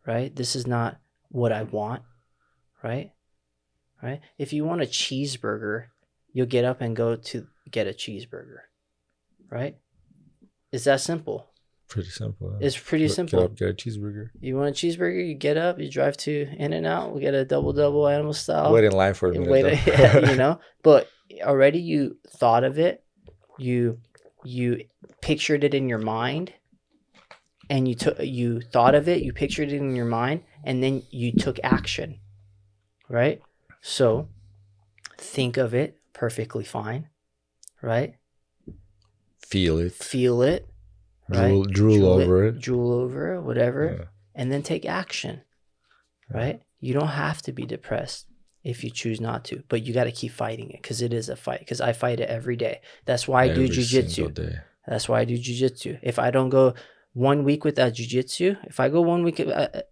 Right? This is not what I want. Right? If you want a cheeseburger, you'll get up and go to get a cheeseburger. Right? It's that simple. Pretty simple. It's pretty simple. Get up, get a cheeseburger. You want a cheeseburger? You get up, you drive to In-N-Out. We get a double animal style. Wait in line for a minute. But already you thought of it. You pictured it in your mind, and you thought of it. You pictured it in your mind, and then you took action. Right? So think of it, perfectly fine. Right? Feel it. Right? Drool over it, whatever, and then take action. Right? You don't have to be depressed if you choose not to, but you got to keep fighting it, because it is a fight. Because I fight it every day. That's why I do jiu-jitsu. That's why I do jiu-jitsu. If I don't go 1 week without jujitsu, if I go 1 week,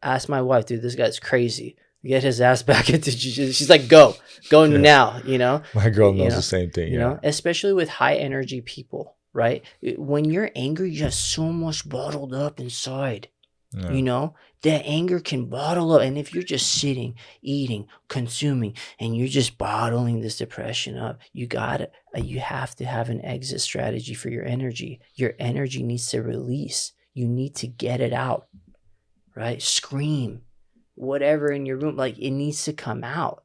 ask my wife, dude, this guy's crazy. Get his ass back into jujitsu. She's like, go now, you know? My girl knows the same thing. You know, especially with high energy people, right? When you're angry, you have so much bottled up inside. Yeah. You know, that anger can bottle up. And if you're just sitting, eating, consuming, and you're just bottling this depression up, you have to have an exit strategy for your energy. Your energy needs to release. You need to get it out, right? Scream, whatever in your room, like it needs to come out,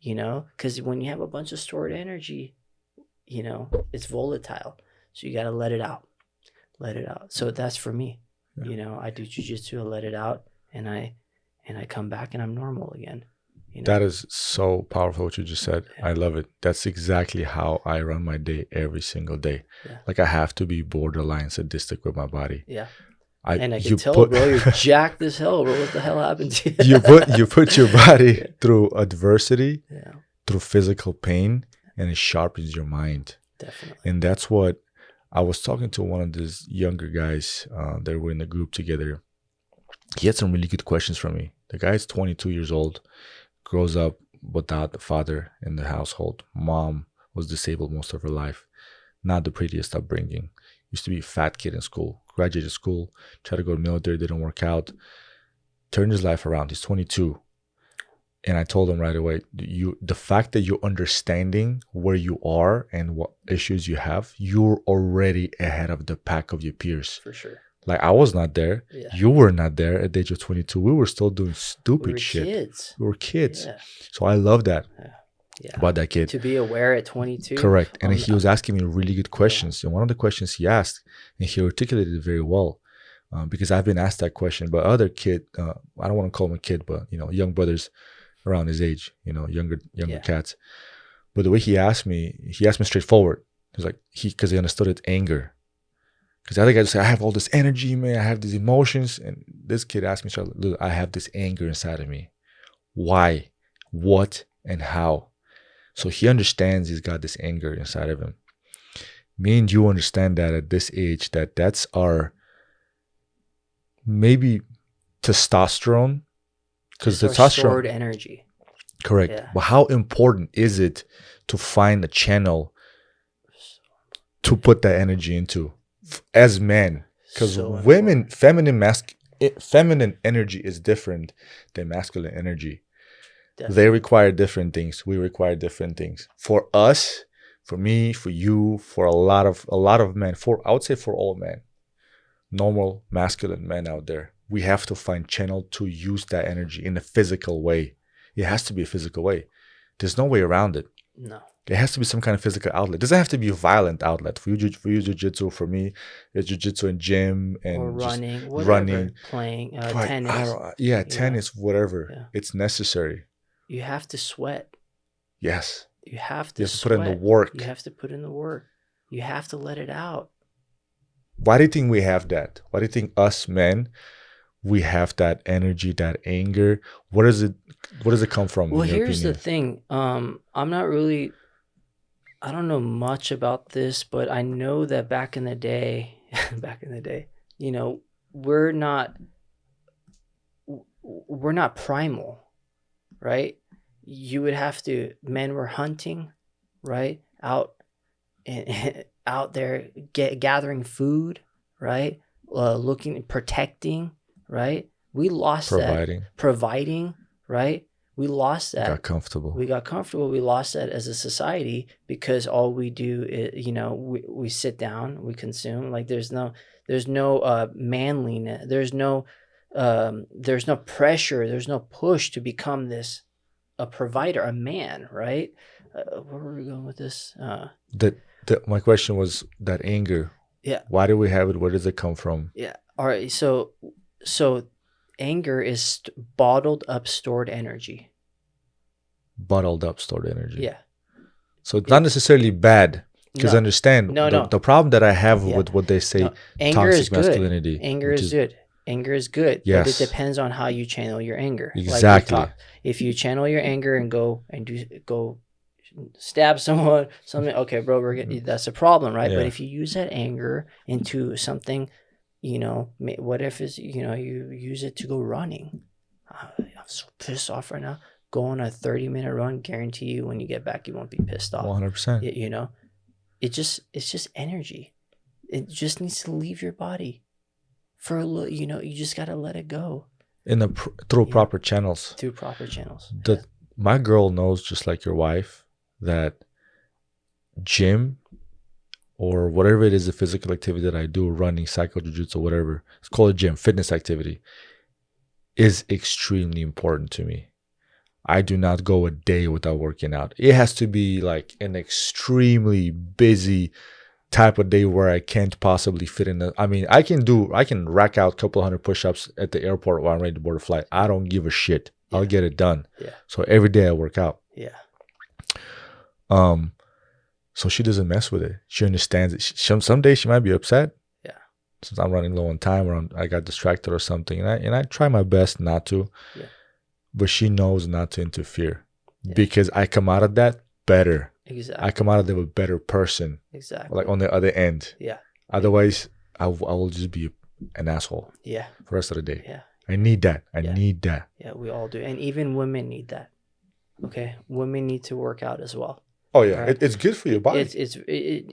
you know, because when you have a bunch of stored energy, you know, it's volatile. So you got to let it out. So that's for me. You know, I do jujitsu, I let it out, and I come back and I'm normal again. You know? That is so powerful what you just said. Yeah. I love it. That's exactly how I run my day every single day. Yeah. Like I have to be borderline sadistic with my body. Yeah. I can tell, bro, you're jacked as hell, bro. What the hell happened to you? you put your body through adversity, through physical pain, and it sharpens your mind. Definitely. And that's what I was talking to one of these younger guys that were in the group together. He had some really good questions for me. The guy's 22 years old, grows up without a father in the household. Mom was disabled most of her life. Not the prettiest upbringing. Used to be a fat kid in school. Graduated school, tried to go to military, didn't work out. Turned his life around. He's 22. And I told him right away, the fact that you're understanding where you are and what issues you have, you're already ahead of the pack of your peers. For sure. Like I was not there. Yeah. You were not there at the age of 22. We were still doing stupid shit. We were kids. Yeah. So I love that about that kid. To be aware at 22. Correct. And he was asking me really good questions. And one of the questions he asked, and he articulated it very well, because I've been asked that question by other kid. I don't want to call him a kid, but you know, young brothers around his age, you know, younger cats. But the way he asked me straightforward. He was like, because he understood it's anger. Because the other guy just said, I have all this energy, man. I have these emotions. And this kid asked me, look, I have this anger inside of me. Why? What? And how? So he understands he's got this anger inside of him. Me and you understand that at this age, that's our maybe testosterone. Because the stored energy. Correct. Yeah. But how important is it to find a channel to put that energy into as men? Because feminine energy is different than masculine energy. Definitely. They require different things. We require different things. For us, for me, for you, for a lot of men, I would say for all men, normal masculine men out there, we have to find channel to use that energy in a physical way. It has to be a physical way. There's no way around it. No. It has to be some kind of physical outlet. It doesn't have to be a violent outlet. For you, jiu-jitsu. For me, it's jiu-jitsu and gym and or running, playing tennis. Tennis, whatever. Yeah. It's necessary. You have to sweat. Yes. You have to put in the work. You have to put in the work. You have to let it out. Why do you think we have that? Why do you think us men, we have that energy, that anger? Where does it come from? Well, here's the thing. I'm not really, I don't know much about this, but I know that back in the day, you know, we're not primal, right? You would have to, men were hunting, right? Out there gathering food, right? Protecting, right? We lost that. Providing, right? We lost that. We got comfortable. We lost that as a society because all we do is, you know, we sit down, we consume. Like there's no manliness. There's no pressure. There's no push to become a provider, a man, right? Where were we going with this? My question was that anger. Yeah. Why do we have it? Where does it come from? Yeah. All right. So anger is bottled up stored energy. Bottled up stored energy. Yeah. So it's not necessarily bad. Because understand the problem that I have with what they say, anger toxic is good. masculinity. Anger is good. Anger is good. Yes. But it depends on how you channel your anger. Exactly. Like if you channel your anger and go stab someone, something, okay, bro, that's a problem, right? Yeah. But if you use that anger into something what if you use it to go running? I'm so pissed off right now. Go on a 30-minute run. Guarantee you, when you get back, you won't be pissed off. 100%. It's just energy. It just needs to leave your body for a little. You just gotta let it go Through proper channels. Through proper channels. My girl knows, just like your wife, that gym or whatever it is, the physical activity that I do, running, cycle, jiu-jitsu, whatever, it's called a gym, fitness activity, is extremely important to me. I do not go a day without working out. It has to be like an extremely busy type of day where I can't possibly fit in. I can rack out a couple 100 push-ups at the airport while I'm ready to board a flight. I don't give a shit. I'll get it done. Yeah. So every day I work out. Yeah. So she doesn't mess with it. She understands it. Some days she might be upset. Yeah. Since I'm running low on time, or I got distracted or something, and I try my best not to. Yeah. But she knows not to interfere, because I come out of that better. Exactly. I come out of there a better person. Exactly. Like on the other end. Yeah. Otherwise, I will just be an asshole. Yeah. For the rest of the day. Yeah. I need that. I need that. Yeah, we all do, and even women need that. Okay, women need to work out as well. Oh yeah, right? It's good for your body.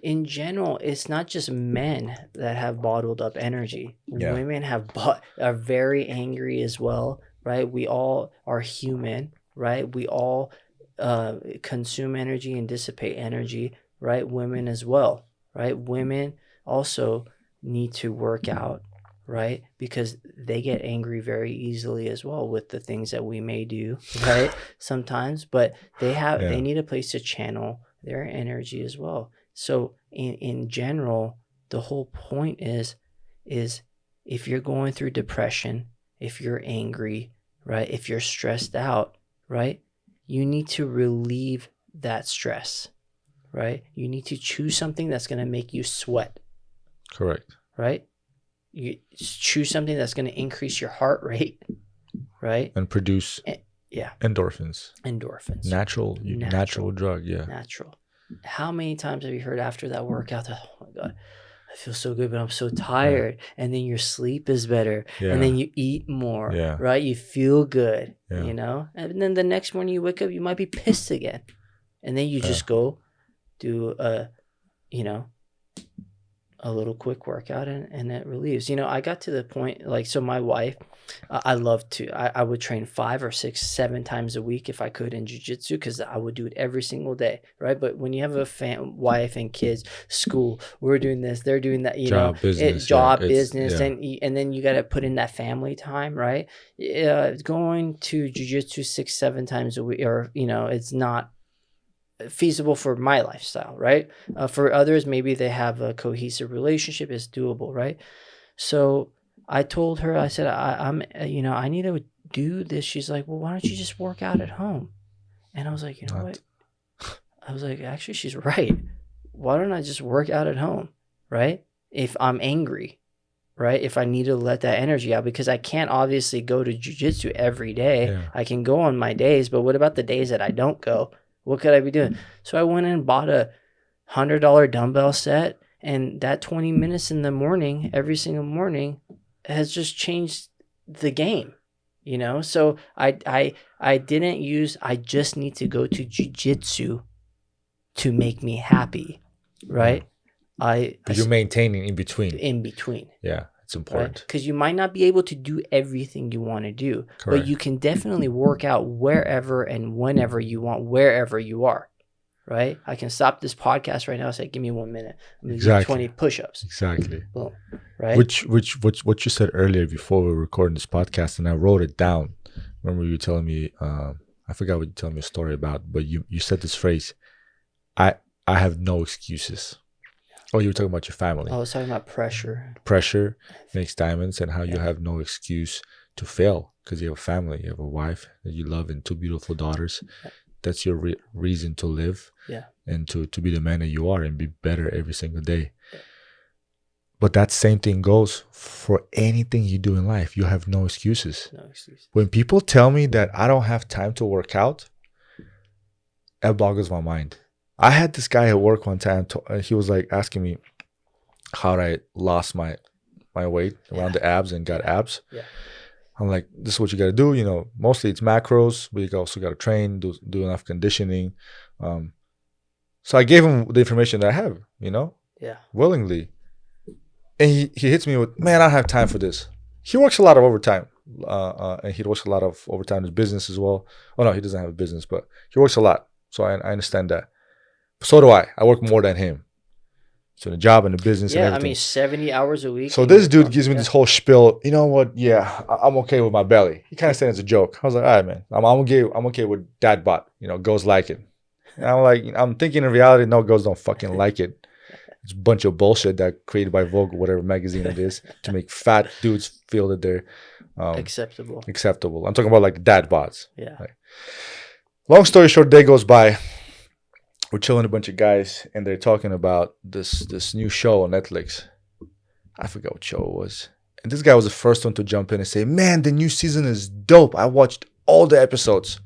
In general, it's not just men that have bottled up energy. Yeah. Women are very angry as well, right? We all are human, right? We all consume energy and dissipate energy, right? Women as well, right? Women also need to work out, right? Because they get angry very easily as well with the things that we may do, right? Sometimes, but they need a place to channel their energy as well. So in general, the whole point is if you're going through depression, if you're angry, right? If you're stressed out, right? You need to relieve that stress, right? You need to choose something that's going to make you sweat. Correct. Right? You choose something that's going to increase your heart rate, right? And produce endorphins. Natural drug, Natural. How many times have you heard after that workout that, oh my God, I feel so good, but I'm so tired. Yeah. And then your sleep is better. Yeah. And then you eat more, right? You feel good, And then the next morning you wake up, you might be pissed again. And then you just go do a little quick workout and it relieves. I got to the point, so my wife, I would train 5 or 6, 7 times a week if I could in jiu-jitsu, because I would do it every single day, right? But when you have a wife and kids, school, we're doing this, they're doing that, business, and then you got to put in that family time, right? Going to jiu-jitsu 6, 7 times a week, or, it's not feasible for my lifestyle, right? For others, maybe they have a cohesive relationship, it's doable, right? So I told her, I said, I need to do this. She's like, well, why don't you just work out at home? And I was like, what? I was like, actually, she's right. Why don't I just work out at home, right? If I'm angry, right? If I need to let that energy out, because I can't obviously go to jiu-jitsu every day. Yeah. I can go on my days, but what about the days that I don't go? What could I be doing? So I went and bought a $100 dumbbell set, and that 20 minutes in the morning, every single morning, has just changed the game, So I just need to go to jiu-jitsu to make me happy, right? But you're maintaining in between. In between. Yeah. It's important, because you might not be able to do everything you want to do. Correct. But you can definitely work out wherever and whenever you want, wherever you are, right? I can stop this podcast right now and say, give me 1 minute. I'm going to do 20 push-ups. Exactly. Boom. Right? What you said earlier before we were recording this podcast, and I wrote it down. Remember you telling me, I forgot what you told me a story about, but you said this phrase, I have no excuses. Oh, you were talking about your family. I was talking about pressure. Pressure makes diamonds, and how you have no excuse to fail because you have a family, you have a wife that you love, and 2 beautiful daughters. Yeah. That's your reason to live, and to be the man that you are and be better every single day. Yeah. But that same thing goes for anything you do in life. You have no excuses. No excuses. When people tell me that I don't have time to work out, that boggles my mind. I had this guy at work one time. He was like asking me how I lost my my weight around the abs and got abs. Yeah. I'm like, this is what you got to do. You know, mostly it's macros, but you also got to train, do enough conditioning. So I gave him the information that I have, you know, willingly. And he hits me with, man, I don't have time for this. He works a lot of overtime. And he works a lot of overtime in his business as well. Oh, no, he doesn't have a business, but he works a lot. So I understand that. So do I. I work more than him. So the job and the business and everything. 70 hours a week. So this dude gives me this whole spiel. You know what? Yeah, I'm okay with my belly. He kind of said it's a joke. I was like, all right, man. I'm okay with that butt. You know, girls like it. And I'm like, I'm thinking in reality, no, girls don't fucking like it. It's a bunch of bullshit that created by Vogue or whatever magazine it is to make fat dudes feel that they're acceptable. I'm talking about like dad bods. Yeah. Like, long story short, day goes by. We're chilling a bunch of guys, and they're talking about this new show on Netflix. I forgot what show it was. And this guy was the first one to jump in and say, man, the new season is dope. I watched all the episodes.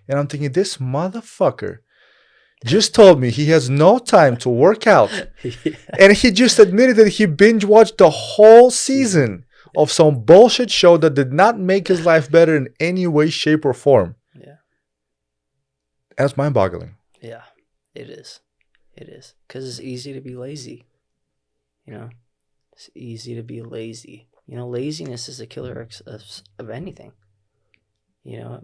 And I'm thinking, this motherfucker just told me he has no time to work out. And he just admitted that he binge watched the whole season of some bullshit show that did not make his life better in any way, shape, or form. Yeah. That's mind-boggling. Yeah. It is. Because it's easy to be lazy. You know, it's easy to be lazy. You know, laziness is a killer of anything. You know,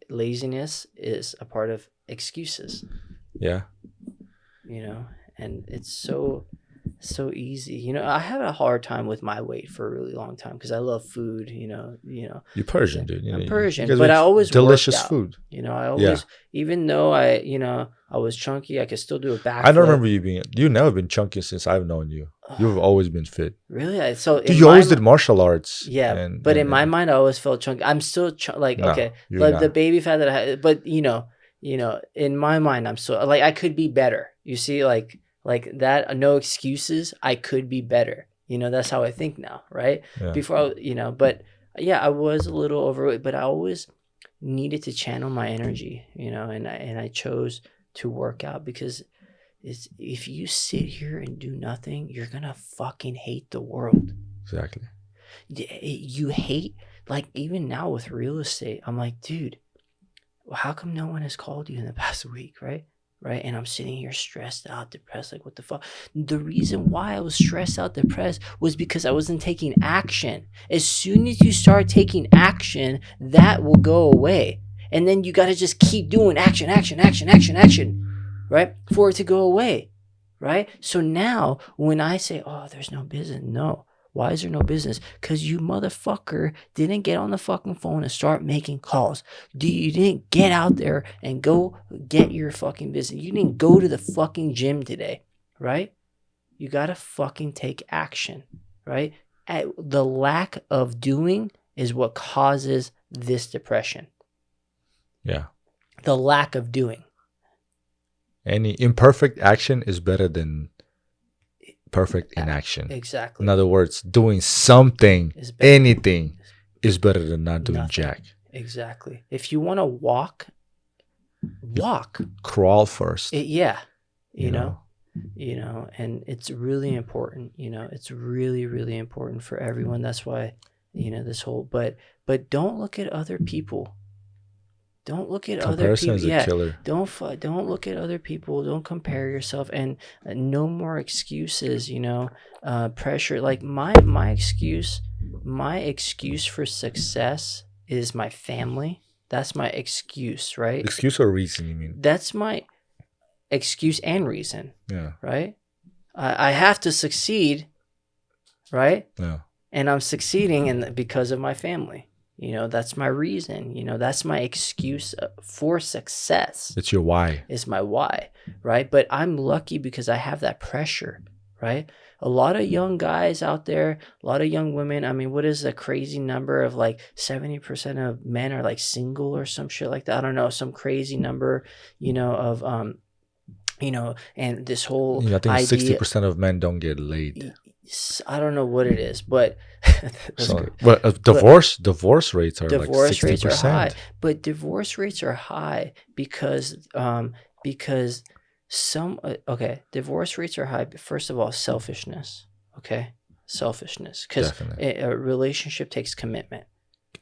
laziness is a part of excuses. Yeah. You know, and it's so easy. You know, I had a hard time with my weight for a really long time because I love food. You know. You're Persian, dude. I'm Persian, but I always delicious worked out. Food. You know, I always, even though I was chunky, I could still do a backflip. I don't remember you being. You've never been chunky since I've known you. You've always been fit. Really? Dude, you always did martial arts. Yeah, but in my mind, I always felt chunky. I'm still okay, but the baby fat that I had, but you know, in my mind, I'm still like I could be better. You see, like that. No excuses. I could be better. You know, that's how I think now, right? Yeah. Before, but yeah, I was a little overweight, but I always needed to channel my energy, you know, and I chose to work out because if you sit here and do nothing, you're gonna fucking hate the world. Exactly. You hate, like, even now with real estate, I'm like, dude, how come no one has called you in the past week, right? And I'm sitting here stressed out, depressed, like, what the fuck? The reason why I was stressed out, depressed, was because I wasn't taking action. As soon as you start taking action, that will go away. And then you got to just keep doing action, right? For it to go away, right? So now when I say, oh, there's no business, no. Why is there no business? Because you motherfucker didn't get on the fucking phone and start making calls. You didn't get out there and go get your fucking business. You didn't go to the fucking gym today, right? You got to fucking take action, right? The lack of doing is what causes this depression. Yeah. The lack of doing. Any imperfect action is better than perfect inaction. Exactly. In other words, doing something, anything, is better than not doing jack. Exactly. If you want to walk. Crawl first. You know, and it's really important. You know, it's really, really important for everyone. That's why, this whole. But don't look at other people. Don't look at other people. Comparison is a killer. Don't look at other people. Don't compare yourself, and no more excuses. Pressure. Like my excuse for success is my family. That's my excuse, right? Excuse or reason, you mean? That's my excuse and reason. Yeah. Right. I have to succeed, right? Yeah. And I'm succeeding because of my family. That's my reason. That's my excuse for success. It's your why. It's my why, right? But I'm lucky because I have that pressure, right? A lot of young guys out there, a lot of young women. I mean, what is the crazy number of like 70% of men are like single or some shit like that? I don't know, some crazy number, of and this whole I think idea, 60% of men don't get laid. I don't know what it is, but divorce rates are like 60%. Divorce rates are high, but divorce rates are high because divorce rates are high. First of all, selfishness. Okay, selfishness, because a relationship takes commitment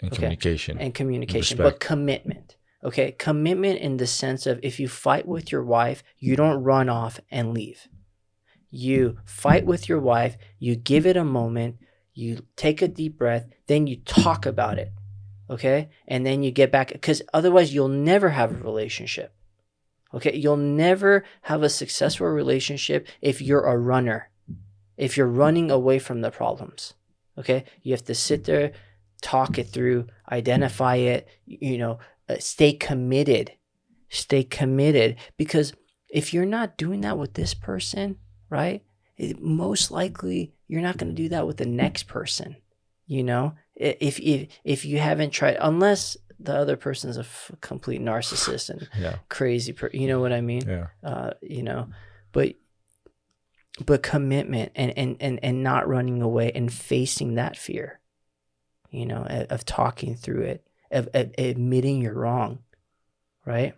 and communication but commitment. Okay, commitment in the sense of, if you fight with your wife, you don't run off and leave. You fight with your wife, you give it a moment, you take a deep breath, then you talk about it. Okay, and then you get back, because otherwise you'll never have a relationship. Okay, you'll never have a successful relationship if you're a runner, if you're running away from the problems. Okay, you have to sit there, talk it through, identify it, stay committed, because if you're not doing that with this person, right, most likely you're not going to do that with the next person. If you haven't tried, unless the other person's a complete narcissist and crazy, you know what I mean? Yeah. But commitment and not running away and facing that fear, of talking through it, of admitting you're wrong, right?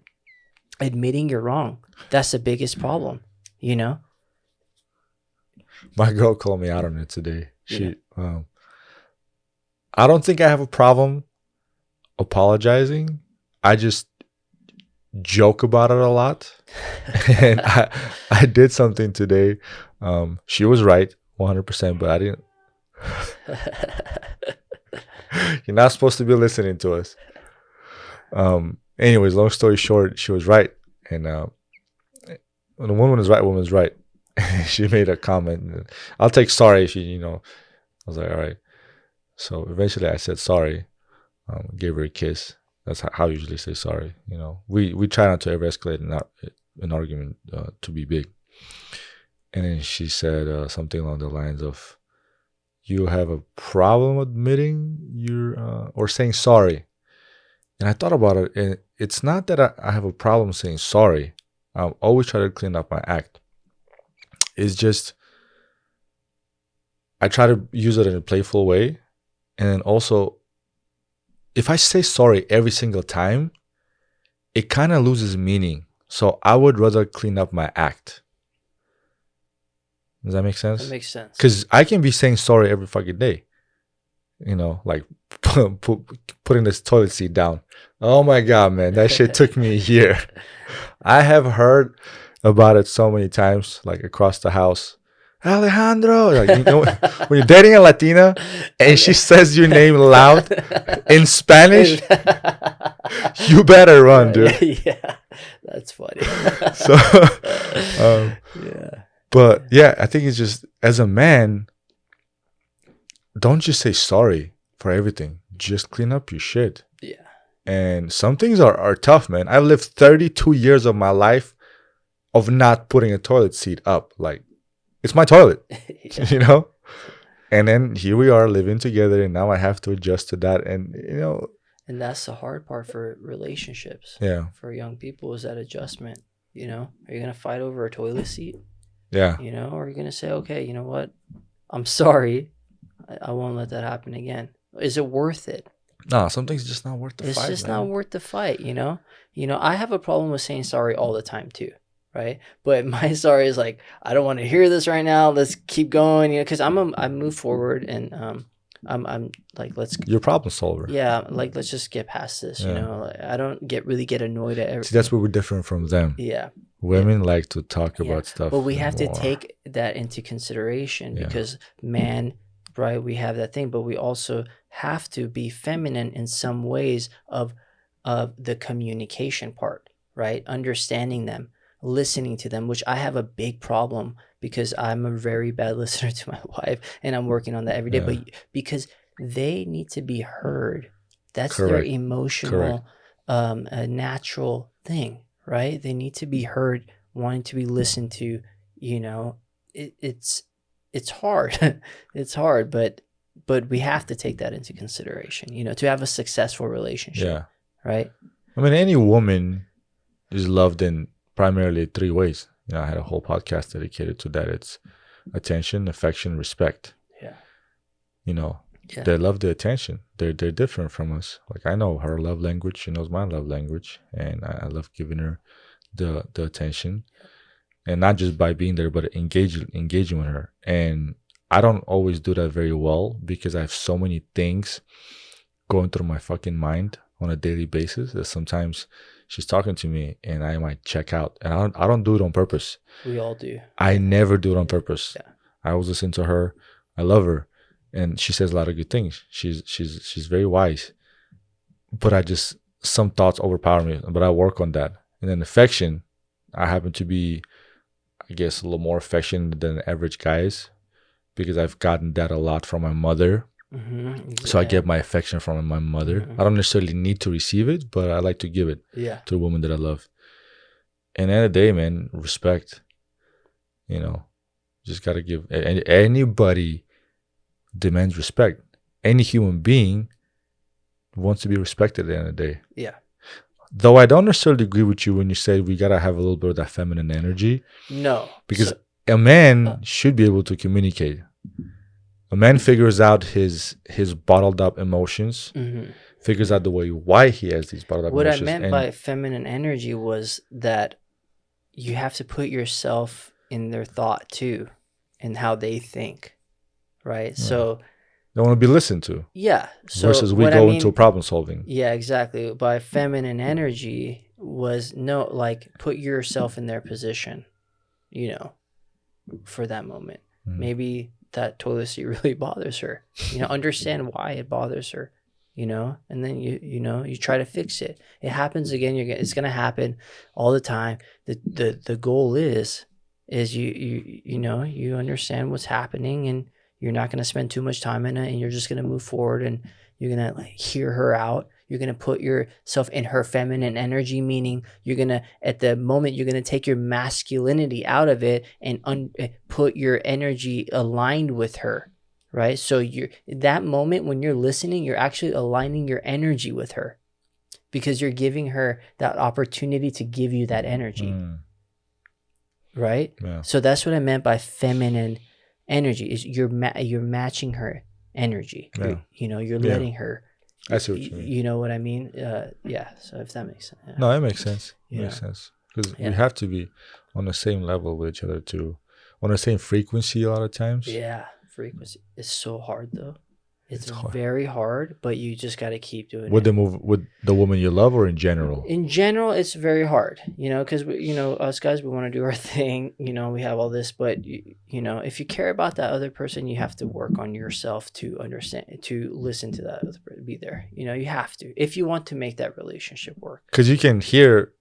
Admitting you're wrong. That's the biggest problem, My girl called me out on it today. I don't think I have a problem apologizing. I just joke about it a lot. And I did something today. She was right 100%, but I didn't. You're not supposed to be listening to us. Anyways, long story short, she was right. And when a woman is right, woman's right. She made a comment. I'll take sorry. I was like, all right. So eventually I said sorry. Gave her a kiss. That's how I usually say sorry. We try not to ever escalate an argument to be big. And then she said something along the lines of, you have a problem admitting or saying sorry. And I thought about it, and it's not that I have a problem saying sorry. I always try to clean up my act. It's just, I try to use it in a playful way. And then also, if I say sorry every single time, it kind of loses meaning. So I would rather clean up my act. Does that make sense? That makes sense. Because I can be saying sorry every fucking day. Like putting this toilet seat down. Oh my God, man. That shit took me a year. I have heard about it so many times, like across the house. Alejandro. Like, when you're dating a Latina and she says your name loud in Spanish, you better run, dude. Yeah, that's funny. So, but yeah, I think it's just, as a man, don't just say sorry for everything. Just clean up your shit. Yeah. And some things are tough, man. I've lived 32 years of my life of not putting a toilet seat up. Like, it's my toilet, And then here we are living together, and now I have to adjust to that. And, And that's the hard part for relationships. Yeah. For young people, is that adjustment. Are you going to fight over a toilet seat? Yeah. Or are you going to say, okay, you know what? I'm sorry. I won't let that happen again. Is it worth it? No, something's just not worth the fight. It's just not worth the fight, I have a problem with saying sorry all the time too, right? But my sorry is like, I don't want to hear this right now. Let's keep going, because I move forward, and I'm like, you're a problem solver. Yeah, like, let's just get past this. I don't really get annoyed at everything. See, that's where we're different from them. Yeah. Women like to talk about stuff. But we have to take that into consideration, because man, right, we have that thing, but we also have to be feminine in some ways of the communication part, right? Understanding them, listening to them, which I have a big problem, because I'm a very bad listener to my wife, and I'm working on that every day. But because they need to be heard, that's their emotional, natural thing, right? They need to be heard, wanting to be listened to. It's hard. It's hard, but we have to take that into consideration, to have a successful relationship. Yeah. Right? I mean, any woman is loved in primarily 3 ways. I had a whole podcast dedicated to that. It's attention, affection, respect. Yeah. They love the attention. They're different from us. Like, I know her love language. She knows my love language. And I love giving her the attention. And not just by being there, but engaging with her. And I don't always do that very well because I have so many things going through my fucking mind on a daily basis that sometimes she's talking to me and I might check out, and I don't do it on purpose. We all do. I never do it on purpose. Yeah. I always listen to her. I love her, and she says a lot of good things. She's very wise, but some thoughts overpower me. But I work on that. And then affection, I happen to be, I guess, a little more affectionate than average guys because I've gotten that a lot from my mother. So I get my affection from my mother. I don't necessarily need to receive it, but I like to give it to a woman that I love. And at the end of the day, man, respect. You know, just gotta give. Anybody demands respect. Any human being wants to be respected at the end of the day. Yeah. Though I don't necessarily agree with you when you say we gotta have a little bit of that feminine energy. No. Because a man should be able to communicate. A man figures out his bottled up emotions, figures out the way why he has these bottled up emotions. What I meant by feminine energy was that you have to put yourself in their thought too, and how they think, right? So they want to be listened to. Yeah. So versus we go into problem solving. Yeah, exactly. By feminine energy was like put yourself in their position, you know, for that moment. Maybe that toilet seat really bothers her. You know, understand why it bothers her, you know, and then you try to fix it. It happens again. It's gonna happen all the time. The goal is you understand what's happening, and you're not gonna spend too much time in it, and you're just gonna move forward, and you're gonna like hear her out. You're going to put yourself in her feminine energy, meaning you're going to, at the moment, you're going to take your masculinity out of it and put your energy aligned with her, right? So that moment when you're listening, you're actually aligning your energy with her because you're giving her that opportunity to give you that energy, right? Yeah. So that's what I meant by feminine energy is you're matching her energy. Yeah. You're letting her. I see what you mean. You know what I mean? Yeah. So if that makes sense. Yeah. No, it makes sense. It makes sense. Because we have to be on the same level with each other too. On the same frequency a lot of times. Yeah. Frequency. It's so hard though. It's very hard, but you just got to keep doing with it. With the woman you love or in general? In general, it's very hard, because us guys, we want to do our thing, we have all this, but if you care about that other person, you have to work on yourself to understand, to listen to that other person, be there. You have to, if you want to make that relationship work. Because you can hear,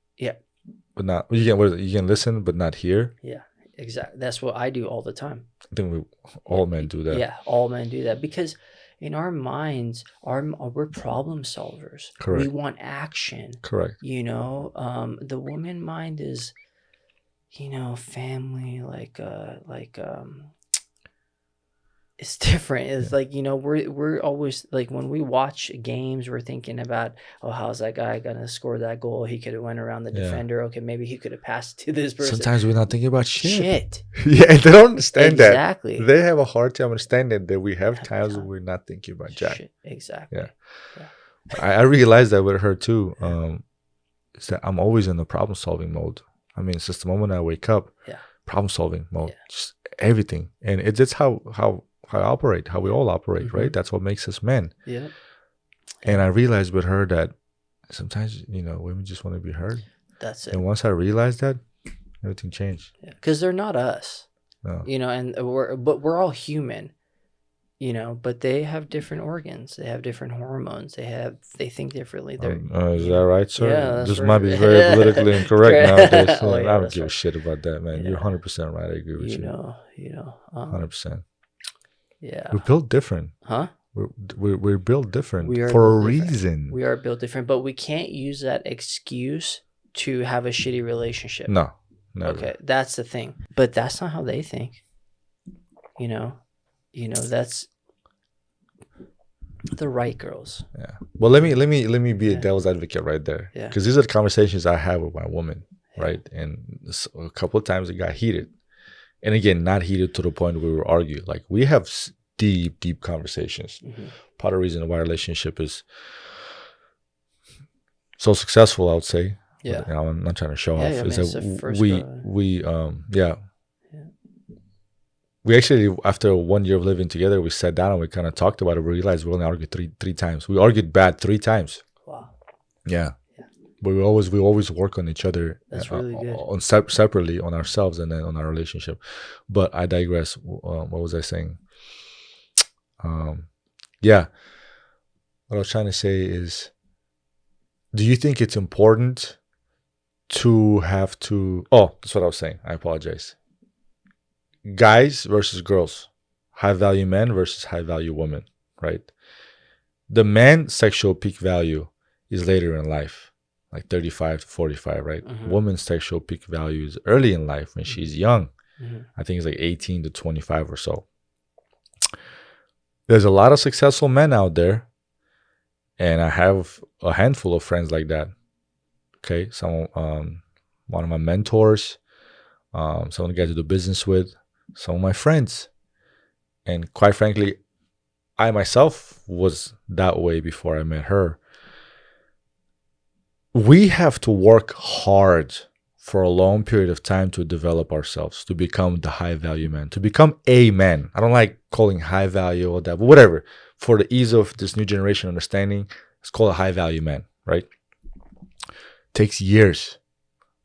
but not you can listen but not hear. Yeah, exactly. That's what I do all the time. I think all men do that. Yeah, all men do that because in our minds, we're problem solvers. Correct. We want action. Correct. The woman mind is, family, it's different. It's like, we're always like when we watch games, we're thinking about, how's that guy gonna score that goal? He could have went around the defender. Okay, maybe he could have passed to this person. Sometimes we're not thinking about shit. Yeah, they don't understand that. Exactly. They have a hard time understanding that we have times when we're not thinking about jack. Shit. Exactly. Yeah. I realized that with her too. Is that I'm always in the problem solving mode. I mean, since the moment I wake up, problem solving mode, just everything, and it's how I operate, how we all operate, right? That's what makes us men. Yeah. And I realized with her that sometimes, women just want to be heard. That's it. And once I realized that, everything changed. Yeah. Because they're not us. No. And we're all human, but they have different organs. They have different hormones. They think differently. Is that right, sir? Yeah, this might be very politically incorrect nowadays. So I don't give a right. shit about that, man. You're 100% right. I agree with you. 100%. Yeah. We're built different. Huh? We're built different We are for a different. reason. We are built different, but we can't use that excuse to have a shitty relationship. No, never. Okay, that's the thing. But that's not how they think. That's the right girls. Yeah. Well, let me be a devil's advocate right there. Yeah. Because these are the conversations I have with my woman, right? And a couple of times it got heated. And again, not heated to the point where we were arguing. Like we have deep conversations. Part of the reason why our relationship is so successful, I would say. Yeah. I'm not trying to show off. Yeah, is that we we actually, after 1 year of living together, we sat down and we kind of talked about it. We realized we only argued three times. We argued bad 3 times. Wow. Yeah. But we always work on each other. That's really good. Separately on ourselves and then on our relationship. But I digress. What was I saying? Yeah. What I was trying to say is, do you think it's important to have to... Oh, that's what I was saying. I apologize. Guys versus girls. High value men versus high value women, right? The man's sexual peak value is later in life, like 35 to 45, right? Mm-hmm. Woman's sexual peak value is early in life when she's young. Mm-hmm. I think it's like 18 to 25 or so. There's a lot of successful men out there, and I have a handful of friends like that. Okay, one of my mentors, some of the guys I do business with, some of my friends. And quite frankly, I myself was that way before I met her. We have to work hard for a long period of time to develop ourselves, to become the high value man, to become a man. I don't like calling high value or that, but whatever. For the ease of this new generation understanding, it's called a high value man, right? Takes years.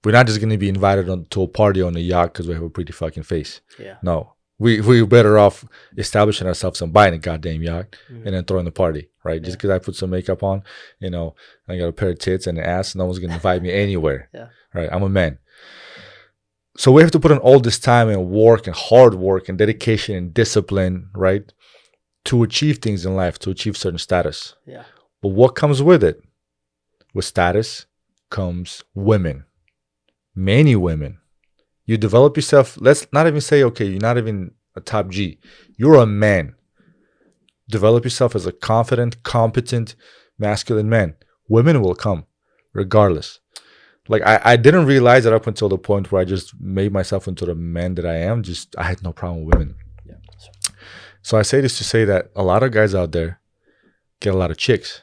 We're not just going to be invited to a party on a yacht because we have a pretty fucking face. Yeah. No. We're better off establishing ourselves and buying a goddamn yacht and then throwing the party, right? Just because I put some makeup on, and I got a pair of tits and an ass, no one's going to invite me anywhere. Yeah. Right? I'm a man. So we have to put in all this time and work and hard work and dedication and discipline, right? To achieve things in life, to achieve certain status. Yeah. But what comes with it? With status comes women. Many women. You develop yourself. Let's not even say, okay, you're not even a top G. You're a man. Develop yourself as a confident, competent, masculine man. Women will come regardless. Like, I didn't realize that up until the point where I just made myself into the man that I am. I had no problem with women. Yeah. So I say this to say that a lot of guys out there get a lot of chicks.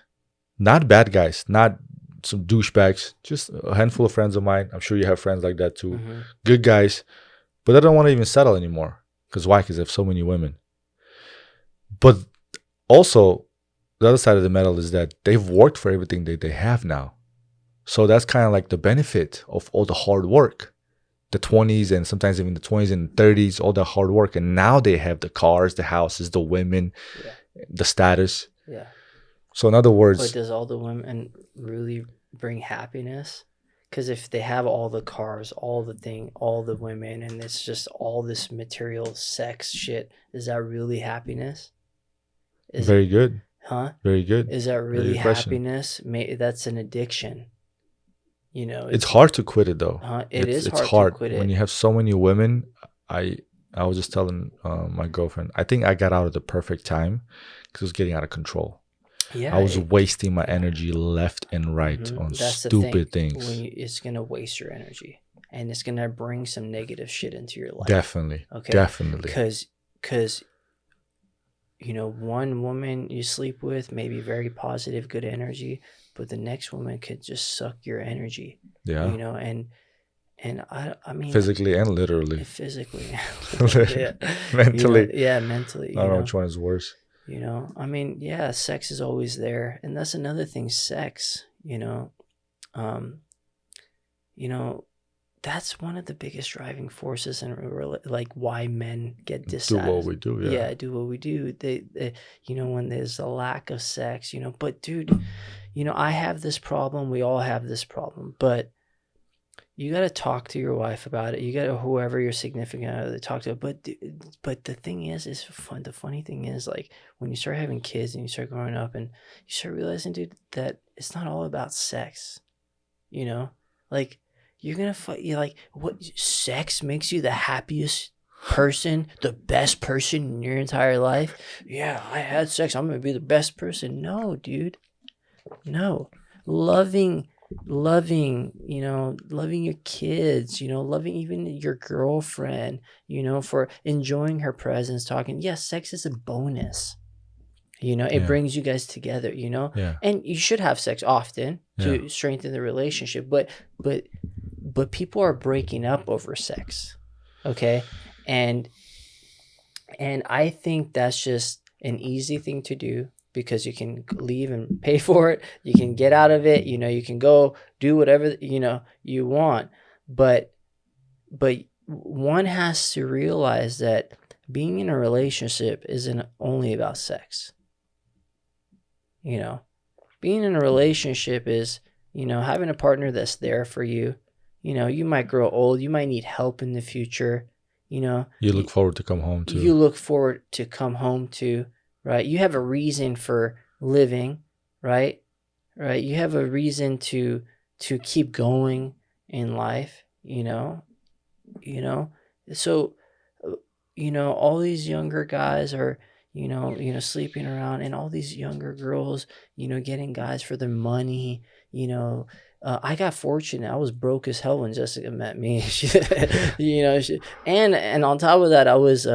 Not bad guys, not some douchebags, just a handful of friends of mine. I'm sure you have friends like that too. Mm-hmm. Good guys, but they don't want to even settle anymore. Because why? Because they have so many women. But also, the other side of the medal is that they've worked for everything that they have now. So that's kind of like the benefit of all the hard work. The 20s and sometimes even the 20s and 30s, all the hard work. And now they have the cars, the houses, the women, the status. Yeah. So in other words... But does all the women really bring happiness? Because if they have all the cars, all the women, and it's just all this material sex shit, is that really happiness? Very good. Huh? Very good. Is that really happiness? That's an addiction. It's hard to quit it though. It's hard to quit it. When you have so many women. I was just telling my girlfriend, I think I got out at the perfect time because it was getting out of control. Yeah, I was wasting my energy left and right on That's stupid things. It's going to waste your energy, and it's going to bring some negative shit into your life. Definitely. Okay. Definitely. Because one woman you sleep with may be very positive, good energy, but the next woman could just suck your energy. Yeah. And I mean, physically and literally. Physically. Yeah. Mentally. Mentally. I don't know which one is worse. I mean, yeah, sex is always there. And that's another thing, sex, that's one of the biggest driving forces and like why men get dissatisfied. Do what we do, yeah. Yeah, do what we do. They when there's a lack of sex, but dude, I have this problem. We all have this problem, but you got to talk to your wife about it. You got to, whoever your significant other, talk to. But the thing is fun. The funny thing is, like, when you start having kids and you start growing up and you start realizing, dude, that it's not all about sex. Like, you're gonna fight. You like, what? Sex makes you the happiest person, the best person in your entire life. Yeah, I had sex, I'm gonna be the best person. No, dude. No. Loving your kids, loving even your girlfriend, for enjoying her presence, talking. Yes, sex is a bonus. It brings you guys together, and you should have sex often to strengthen the relationship. But people are breaking up over sex. Okay. And And I think that's just an easy thing to do because you can leave and pay for it. You can get out of it. You can go do whatever, you want. But one has to realize that being in a relationship isn't only about sex. Being in a relationship is, having a partner that's there for you. You might grow old. You might need help in the future. You look forward to come home to. You look forward to come home to, right? You have a reason for living, right? Right? You have a reason to keep going in life, So, all these younger guys are, sleeping around, and all these younger girls, getting guys for their money, I got fortunate. I was broke as hell when Jessica met me. And on top of that, I was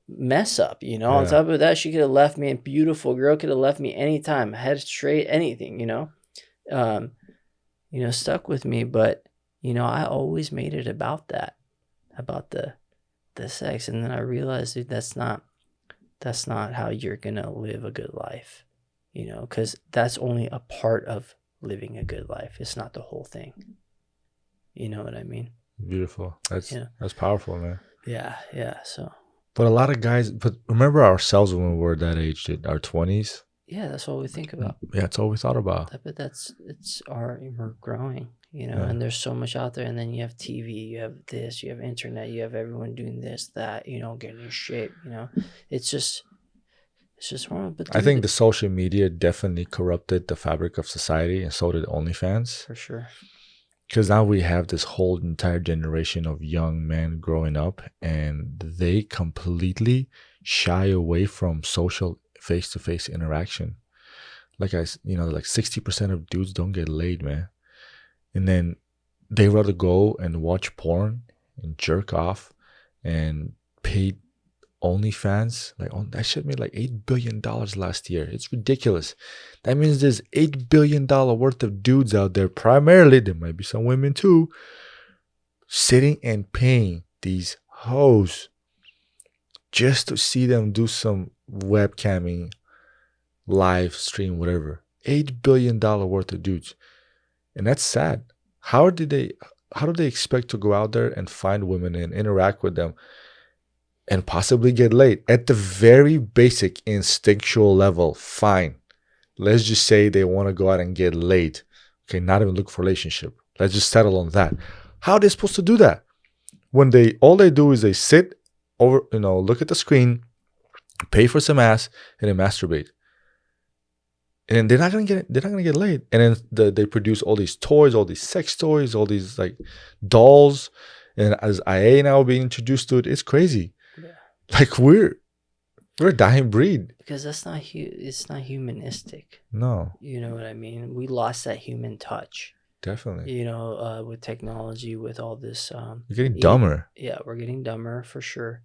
mess up. On top of that, she could have left me. A beautiful girl could have left me anytime, head straight, anything. Stuck with me, but I always made it about that, about the sex, and then I realized, dude, that's not how you're gonna live a good life. Because that's only a part of living a good life. It's not the whole thing. You know what I mean? Beautiful. That's powerful, man. Yeah. So. But a lot of guys. But remember ourselves when we were that age, dude, our 20s. Yeah, that's all we think about. Yeah, it's all we thought about. But we're growing, and there's so much out there. And then you have TV, you have this, you have internet, you have everyone doing this, that, getting in shape. It's just wrong. But I think the social media definitely corrupted the fabric of society, and so did OnlyFans. For sure. Because now we have this whole entire generation of young men growing up, and they completely shy away from social face-to-face interaction. Like 60% of dudes don't get laid, man. And then they rather go and watch porn and jerk off and pay OnlyFans. That shit made like $8 billion last year. It's ridiculous. That means there's $8 billion worth of dudes out there. Primarily, there might be some women too, sitting and paying these hoes just to see them do some webcamming, live stream, whatever. $8 billion worth of dudes. And that's sad. How do they expect to go out there and find women and interact with them and possibly get laid? At the very basic instinctual level, fine. Let's just say they want to go out and get laid. Okay, not even look for a relationship. Let's just settle on that. How are they supposed to do that when all they do is they sit over, look at the screen, pay for some ass, and then masturbate? And they're not gonna get laid. And then they produce all these toys, all these sex toys, all these like dolls, and as IA now being introduced to it, it's crazy. Yeah. Like we're a dying breed. Because it's not humanistic. No. You know what I mean? We lost that human touch. Definitely. With technology, with all this. You're getting dumber. Yeah, we're getting dumber for sure.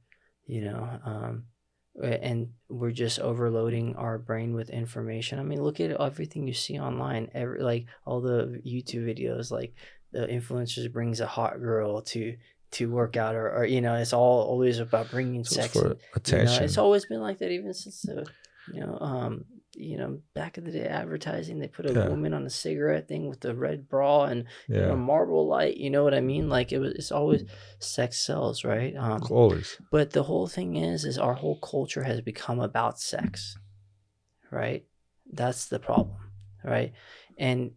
And we're just overloading our brain with information. I mean, look at everything you see online. Like all the YouTube videos, like the influencers brings a hot girl to work out, or it's all always about bringing sex for attention. It's always been like that ever since the back in the day, advertising, they put a woman on a cigarette thing with the red bra and marble light. You know what I mean? Like it's always sex sells, right? Always. But the whole thing is our whole culture has become about sex, right? That's the problem, right? And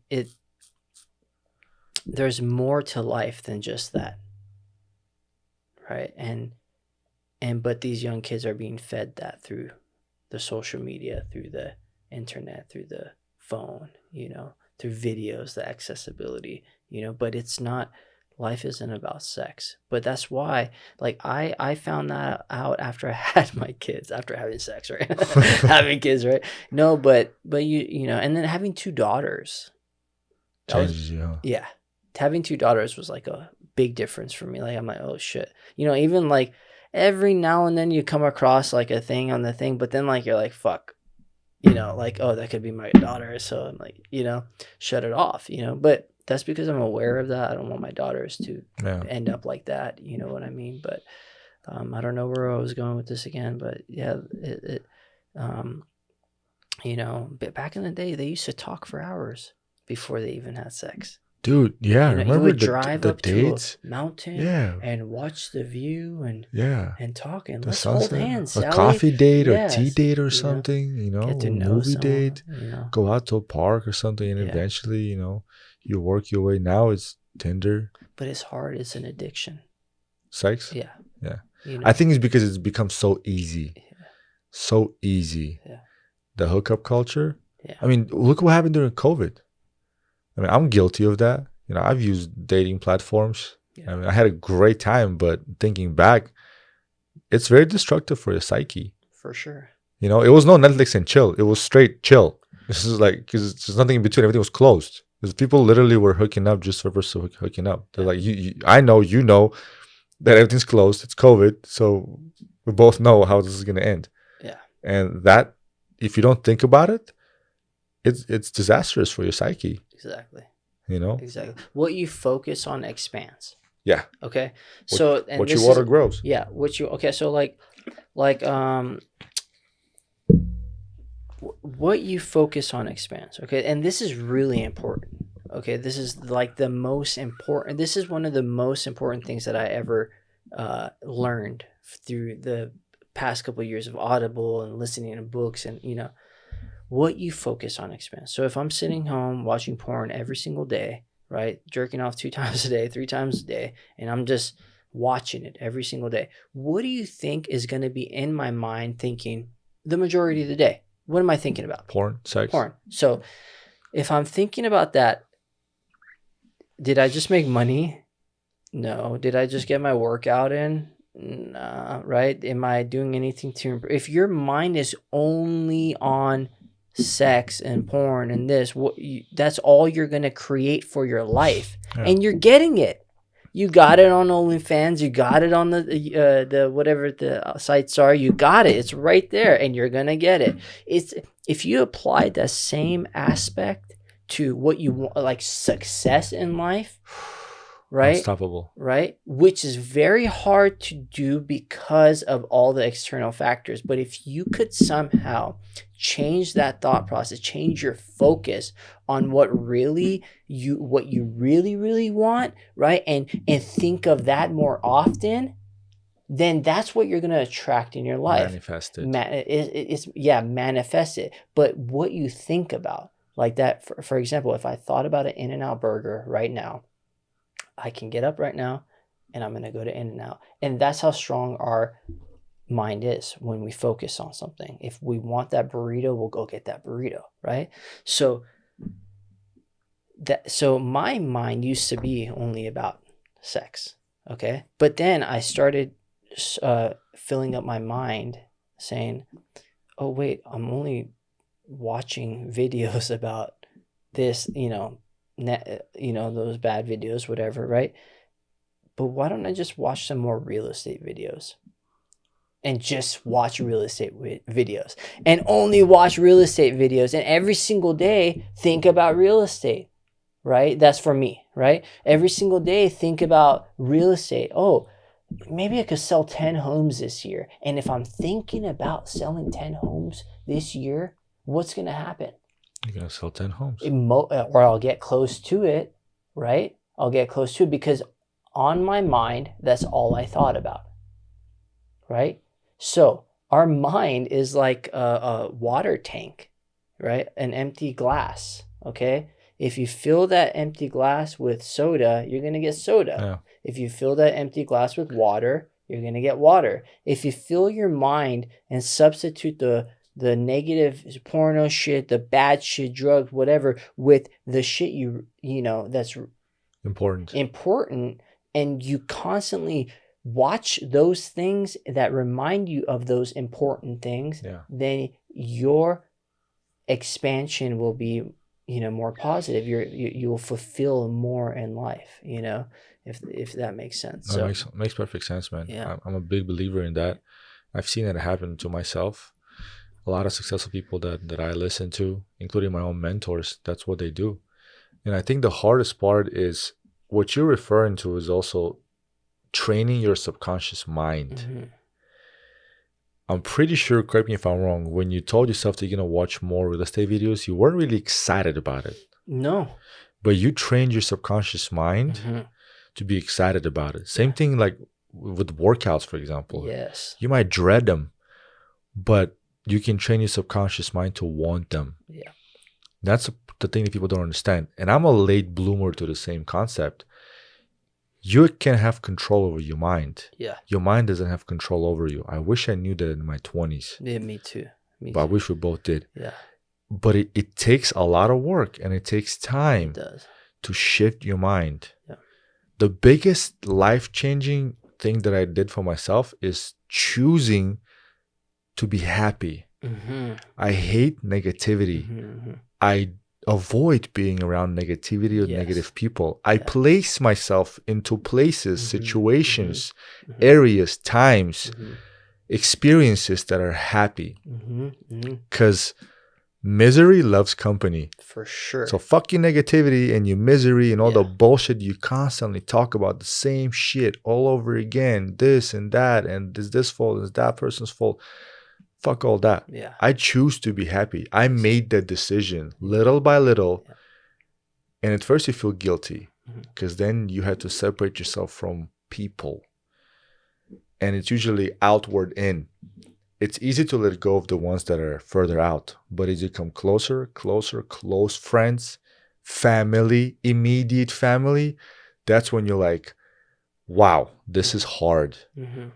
there's more to life than just that, right? But these young kids are being fed that through the social media, through the internet, through the phone, through videos, the accessibility, but it's not, life isn't about sex. But that's why, like, I found that out after I had my kids, after having sex, right? Having kids, right? No, but and then having two daughters. Changes you. Yeah. Having two daughters was like a big difference for me. Like, I'm like, oh shit. Even like, every now and then you come across like a thing on the thing, but then like you're like, fuck, like, oh, that could be my daughter. So I'm like, shut it off, but that's because I'm aware of that. I don't want my daughters to end up like that. You know what I mean? But I don't know where I was going with this again, but yeah, you know, back in the day, they used to talk for hours before they even had sex. Dude, yeah, You know, you remember would drive the up to a dates? mountain Yeah, and watch the view yeah. and talk and The let's hold sunset, hands, a Sally. coffee date or tea Yes, date or you know, something, get to a know movie someone. date, You know, go out to a park or something, and yeah. eventually, you work your way. Now it's Tinder, But it's hard. It's an addiction. sex. Yeah, Yeah. you I know. think it's because it's become so easy. Yeah, So easy. yeah, The hookup culture. yeah, I mean, look what happened during COVID. I mean, I'm guilty of that. I've used dating platforms. I yeah, mean, I had a great time, but thinking back, it's very destructive for your psyche. for sure. It was no Netflix and chill. It was straight chill. This is like, because there's nothing in between. Everything was closed. Because people literally were hooking up just for hooking up. They're Yeah, like, I know, that everything's closed. It's COVID. So we both know how this is going to end. yeah, And that, if you don't think about it, it's disastrous for your psyche, exactly, you know? exactly. What you focus on expands. Yeah. Okay, What, so and what you this water is grows. yeah. What you okay? So like what you focus on expands. Okay, and this is really important. Okay, this is like the most important. This is one of the most important things that I ever learned through the past couple of years of Audible and listening to books, and you know, what you focus on expands. So if I'm sitting home watching porn every single day, right, jerking off 2 times a day, 3 times a day, and I'm just watching it every single day, what do you think is going to be in my mind thinking the majority of the day? What am I thinking about? Porn, sex. Porn. So if I'm thinking about that, did I just make money? No. Did I just get my workout in? Nah, right? Am I doing anything to improve? If your mind is only on sex and porn and this, that's all you're going to create for your life. Yeah. And you're getting it. You got it on OnlyFans. You got it on the whatever the sites are. You got it. It's right there, and you're gonna get it. It's if you apply the same aspect to what you want, like success in life, right? Unstoppable. Right? Which is very hard to do because of all the external factors. But if you could somehow change that thought process, change your focus on what you really want, right? And think of that more often, then that's what you're going to attract in your life. Manifest it. Manifest it. But what you think about, like that, for example, if I thought about an In-N-Out burger right now, I can get up right now and I'm going to go to In-N-Out. And that's how strong our mind is when we focus on something. If we want that burrito, we'll go get that burrito, right? So my mind used to be only about sex, okay? But then I started filling up my mind saying, oh wait, I'm only watching videos about this, those bad videos, whatever, right? But why don't I just watch some more real estate videos? And just watch real estate videos. And only watch real estate videos. And every single day, think about real estate, right? That's for me, right? Every single day, think about real estate. Oh, maybe I could sell 10 homes this year. And if I'm thinking about selling 10 homes this year, what's going to happen? You're going to sell 10 homes. Or I'll get close to it, right? I'll get close to it because on my mind, that's all I thought about, right? So our mind is like a water tank, right? An empty glass, okay? If you fill that empty glass with soda, you're going to get soda. Yeah. If you fill that empty glass with water, you're going to get water. If you fill your mind and substitute the negative porno shit, the bad shit, drugs, whatever, with the shit that's important, and you constantly watch those things that remind you of those important things, then your expansion will be, more positive. You will fulfill more in life, if that makes sense. So makes perfect sense, man. Yeah. I'm a big believer in that. I've seen it happen to myself. A lot of successful people that I listen to, including my own mentors, that's what they do. And I think the hardest part is what you're referring to is also training your subconscious mind. I'm pretty sure, correct me if I'm wrong, when you told yourself that you're going to watch more real estate videos, you weren't really excited about it. No. But you trained your subconscious mind to be excited about it. Same thing like with workouts, for example. Yes. You might dread them, but you can train your subconscious mind to want them. Yeah. That's the thing that people don't understand. And I'm a late bloomer to the same concept. You can have control over your mind. Yeah. Your mind doesn't have control over you. I wish I knew that in my 20s. Yeah, me too. But I wish we both did. Yeah. But it takes a lot of work and it takes time It does. to shift your mind. Yeah. The biggest life-changing thing that I did for myself is choosing to be happy. I hate negativity. I avoid being around negativity or negative people. I place myself into places, situations, areas, times, experiences that are happy. Because misery loves company. For sure. So fuck your negativity and your misery and all the bullshit you constantly talk about, the same shit all over again, this and that, and is this fault, is that person's fault. Fuck all that. Yeah. I choose to be happy. I made that decision little by little. Yeah. And at first you feel guilty because then you had to separate yourself from people. And it's usually outward in. It's easy to let go of the ones that are further out. But as you come closer, close friends, family, immediate family, that's when you're like, wow, this is hard.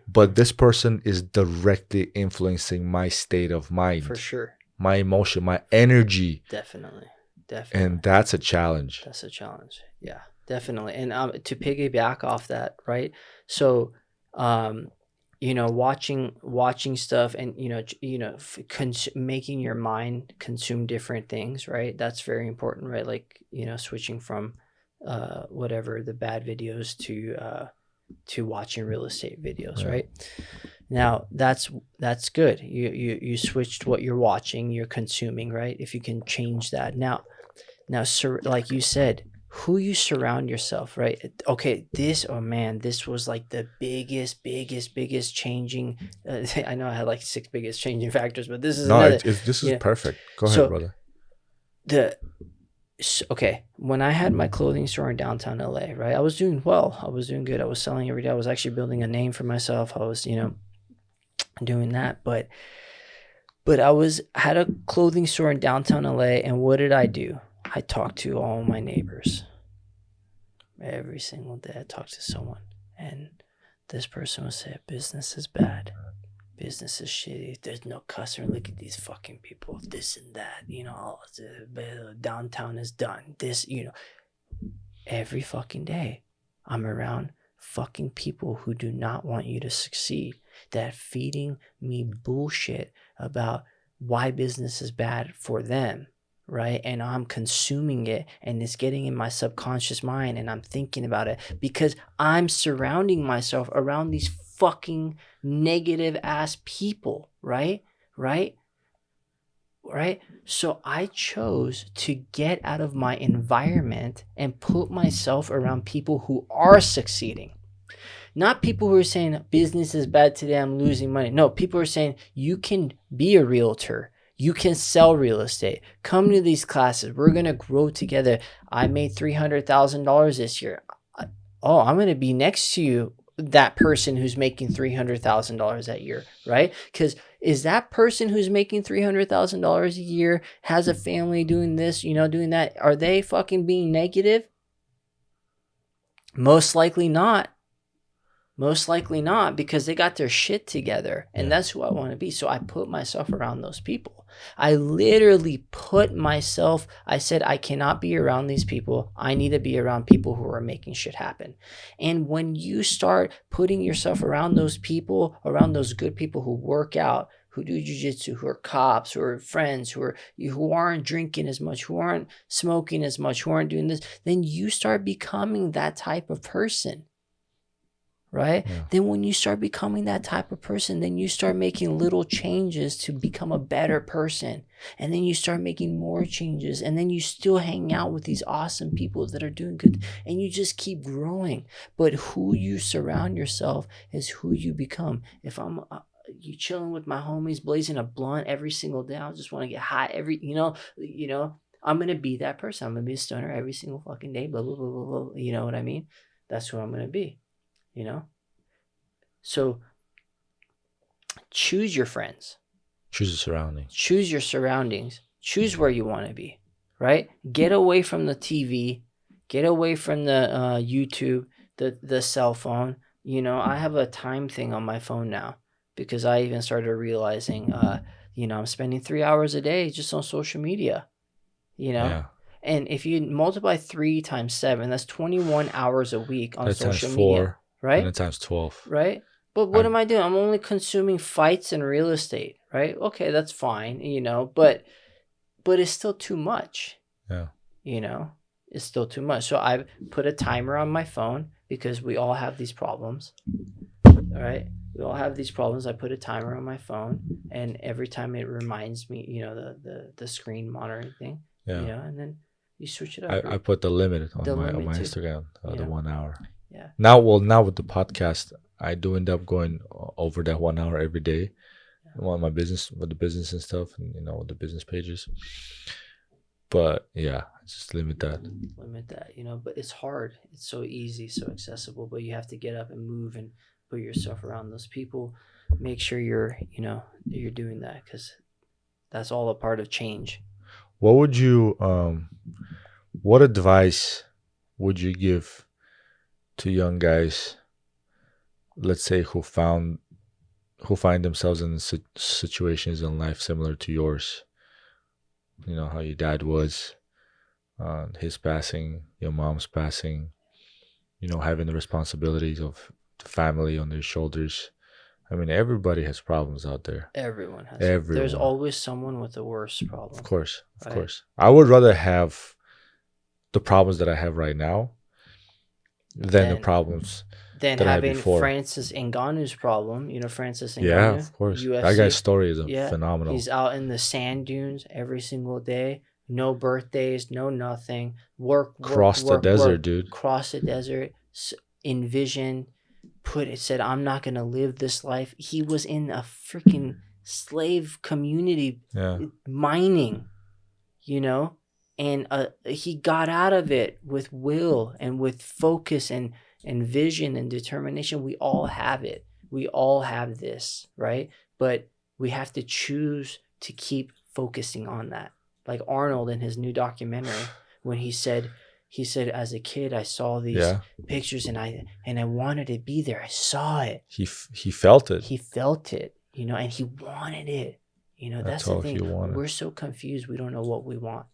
But this person is directly influencing my state of mind. For sure. My emotion, my energy. Definitely. And that's a challenge. That's a challenge. Yeah, definitely. And to piggyback off that, right? So, you know, watching stuff and, making your mind consume different things, right? That's very important, right? Like, switching from whatever the bad videos to watching real estate videos, right? Now that's good. You switched what you're watching, you're consuming, right? If you can change that. Now, like you said, who you surround yourself, right? Okay, this was like the biggest changing. I know I had like 6 biggest changing factors, but this is this is perfect. Go ahead, brother. Okay, when I had my clothing store in downtown LA, right, I was doing well. I was doing good. I was selling every day. I was actually building a name for myself. I was, doing that. But I had a clothing store in downtown LA, and what did I do? I talked to all my neighbors. Every single day I talked to someone, and this person would say, business is bad. Business is shitty. There's no customer. Look at these fucking people. This and that. Downtown is done. This, every fucking day I'm around fucking people who do not want you to succeed, that feeding me bullshit about why business is bad for them, right? And I'm consuming it, and it's getting in my subconscious mind, and I'm thinking about it because I'm surrounding myself around these fucking negative ass people, right? So I chose to get out of my environment and put myself around people who are succeeding. Not people who are saying business is bad today, I'm losing money. No, people are saying you can be a realtor. You can sell real estate. Come to these classes. We're going to grow together. I made $300,000 this year. I'm going to be next to you, that person who's making $300,000 that year, right? Because is that person who's making $300,000 a year, has a family, doing this, doing that, are they fucking being negative? Most likely not. Most likely not, because they got their shit together, and that's who I want to be. So I put myself around those people. I literally I said, I cannot be around these people. I need to be around people who are making shit happen. And when you start putting yourself around those people, around those good people who work out, who do jiu-jitsu, who are cops, who are friends, who aren't drinking as much, who aren't smoking as much, who aren't doing this, then you start becoming that type of person. right? Yeah. Then when you start becoming that type of person, then you start making little changes to become a better person. And then you start making more changes. And then you still hang out with these awesome people that are doing good. And you just keep growing. But who you surround yourself is who you become. If I'm you chilling with my homies, blazing a blunt every single day, I just want to get high you know, I'm going to be that person. I'm going to be a stoner every single fucking day, blah, blah, blah, blah, blah. You know what I mean? That's who I'm going to be. You know, so choose your friends, Choose your surroundings. choose your surroundings, choose where you want to be, right? Get away from the TV, get away from the YouTube, the cell phone. You know, I have a time thing on my phone now because I even started realizing, you know, I'm spending 3 hours a day just on social media, you know? Yeah. And if you multiply 3 times 7, that's 21 hours a week on That times social 4, media, right? and then times 12. Right? But what am I doing? I'm only consuming fights and real estate, right? Okay, that's fine, you know, but it's still too much. Yeah. You know, it's still too much. So I put a timer on my phone because we all have these problems. All right? We all have these problems. I put a timer on my phone, and every time it reminds me, you know, the screen monitoring thing. Yeah. You know, and then you switch it up. I put the limit on The my limit too. Instagram, the Yeah. 1 hour. Yeah. Now with the podcast, I do end up going over that 1 hour every day. On my business, with the business and stuff, and you know, with the business pages. But yeah, just limit that. Limit that, you know. But it's hard. It's so easy, so accessible. But you have to get up and move and put yourself around those people. Make sure you're, you know, you're doing that because that's all a part of change. What would you what advice would you give to young guys, let's say, who find themselves in situations in life similar to yours? You know, how your dad was, his passing, your mom's passing, you know, having the responsibilities of the family on their shoulders. I mean, everybody has problems out there. Everyone has. Everyone. There's always someone with a worse problem. Of course, of right? course. I would rather have the problems that I have right now than the problems than that I had having before. Francis Ngannou's problem. You know Francis Ngannou? Yeah, of course. UFC. That guy's story is phenomenal. He's out in the sand dunes every single day. No birthdays, no nothing. Cross the desert, dude. Cross the desert. Envision. Said, I'm not going to live this life. He was in a freaking slave community mining, you know? And he got out of it with will and with focus and vision and determination. We all have it. We all have this, right? But we have to choose to keep focusing on that. Like Arnold in his new documentary, when he said, as a kid, I saw these pictures and I wanted to be there. I saw it. He felt it. He felt it, you know, and he wanted it. You know, that's the thing. We're so confused. We don't know what we want.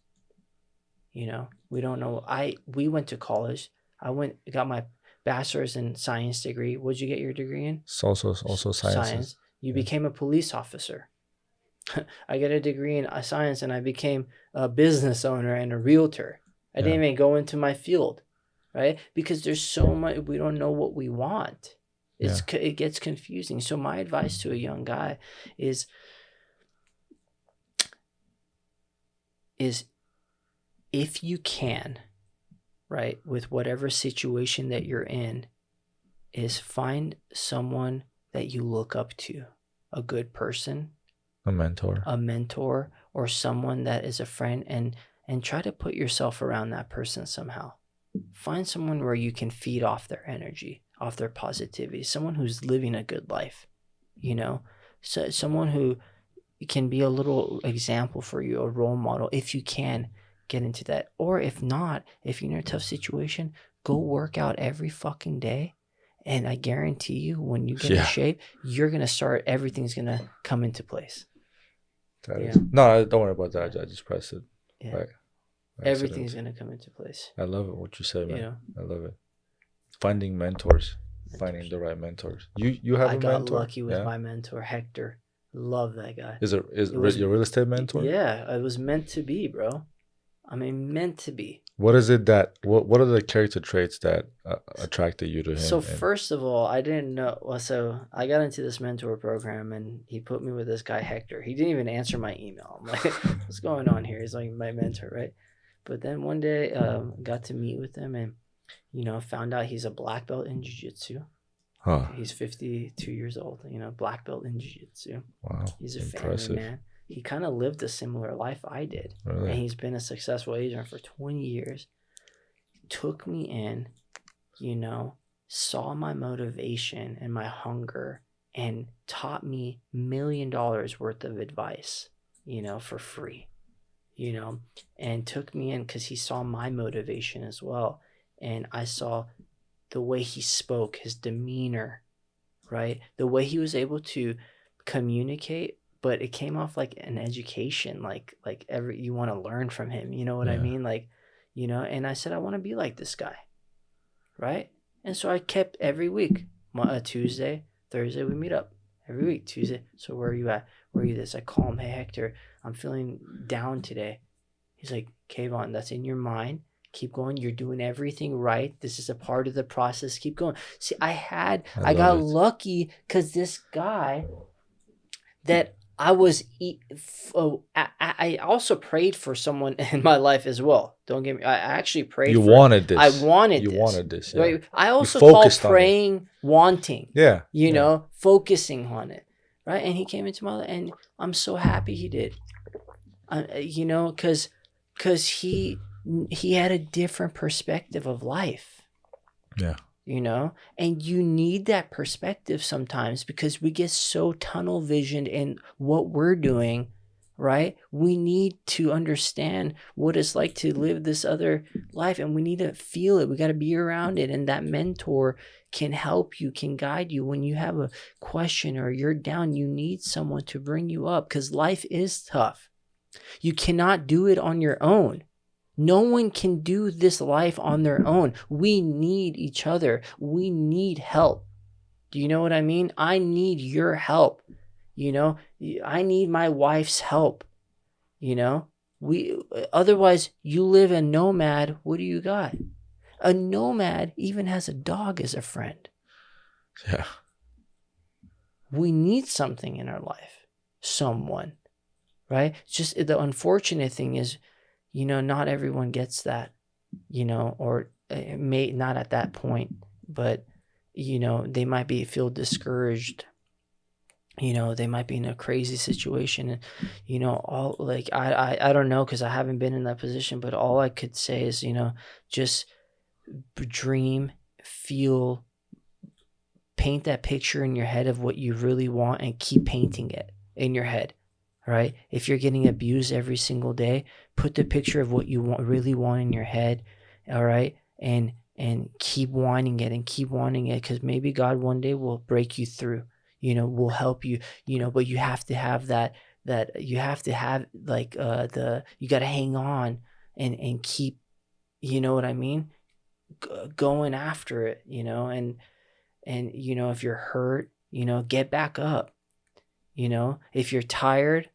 You know, we don't know. We went to college. Got my bachelor's in science degree. What'd you get your degree in? It's also science. You became a police officer. I got a degree in science and I became a business owner and a realtor. I didn't even go into my field, right? Because there's so much, we don't know what we want. It gets confusing. So my advice to a young guy is if you can, right, with whatever situation that you're in, is find someone that you look up to, a good person, a mentor, or someone that is a friend, and try to put yourself around that person somehow. Find someone where you can feed off their energy, off their positivity, someone who's living a good life, you know, so someone who can be a little example for you, a role model, if you can get into that. Or if not, if you're in a tough situation, go work out every fucking day. And I guarantee you, when you get in shape, you're going to start, everything's going to come into place. No, don't worry about that. I just pressed it. Yeah. Right. Everything's going to come into place. I love it, what you said, man. You know? I love it. Finding mentors. Finding the right mentors. You have a mentor? I got lucky with my mentor, Hector. Love that guy. Is your real estate mentor? Yeah, it was meant to be, bro. I mean, meant to be. What is it that what are the character traits that attracted you to him? So first of all, I didn't know. Well, so I got into this mentor program, and he put me with this guy Hector. He didn't even answer my email. I'm like, what's going on here? He's like my mentor, right? But then one day, got to meet with him, and found out he's a black belt in jiu-jitsu. Huh. He's 52 years old. Black belt in jiu-jitsu. Wow. He's a Impressive. family man. He kind of lived a similar life I did, Really? and he's been a successful agent for 20 years. Took me in, saw my motivation and my hunger, and taught me $1 million worth of advice, for free, and took me in because he saw my motivation as well. And I saw the way he spoke, his demeanor, right? The way he was able to communicate, but it came off like an education, like you want to learn from him. You know what I mean? Like, and I said, I want to be like this guy. Right. And so I kept every week, Tuesday, Thursday, we meet up every week, Tuesday. So where are you at? Where are you this? I call him, hey, Hector, I'm feeling down today. He's like, Kayvan, that's in your mind. Keep going. You're doing everything right. This is a part of the process. Keep going. See, I got lucky because this guy that I was, I also prayed for someone in my life as well. Don't get me. I actually prayed. You wanted this. I wanted you this. You wanted this. Yeah. Right. I also call praying wanting. Yeah. Focusing on it. Right. And he came into my life, and I'm so happy he did. Because he had a different perspective of life. Yeah. And you need that perspective sometimes because we get so tunnel visioned in what we're doing, right? We need to understand what it's like to live this other life, and we need to feel it. We got to be around it. And that mentor can help you, can guide you. When you have a question or you're down, you need someone to bring you up because life is tough. You cannot do it on your own. No one can do this life on their own. We need each other. We need help. Do you know what I mean? I need your help. I need my wife's help. Otherwise you live a nomad. What do you got? A nomad even has a dog as a friend. Yeah. We need something in our life. Someone, right? Just the unfortunate thing is, not everyone gets that, or it may not at that point, but, they might feel discouraged. They might be in a crazy situation, and, all like, I don't know, cause I haven't been in that position, but all I could say is, just dream, feel, paint that picture in your head of what you really want and keep painting it in your head. Right? If you're getting abused every single day, put the picture of what you really want in your head. All right. And keep wanting it and keep wanting it. Cause maybe God one day will break you through, will help you, but you have to have that you have to have like, you got to hang on and keep, you know what I mean? Going after it, and if you're hurt, get back up. If you're tired,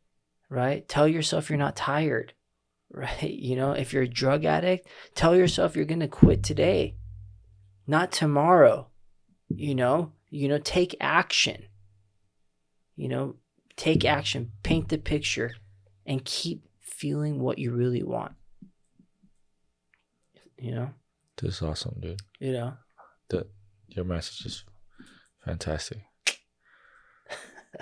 right? Tell yourself you're not tired, right? If you're a drug addict, tell yourself you're going to quit today, not tomorrow. Take action. Take action, paint the picture, and keep feeling what you really want. This is awesome, dude. Your message is fantastic.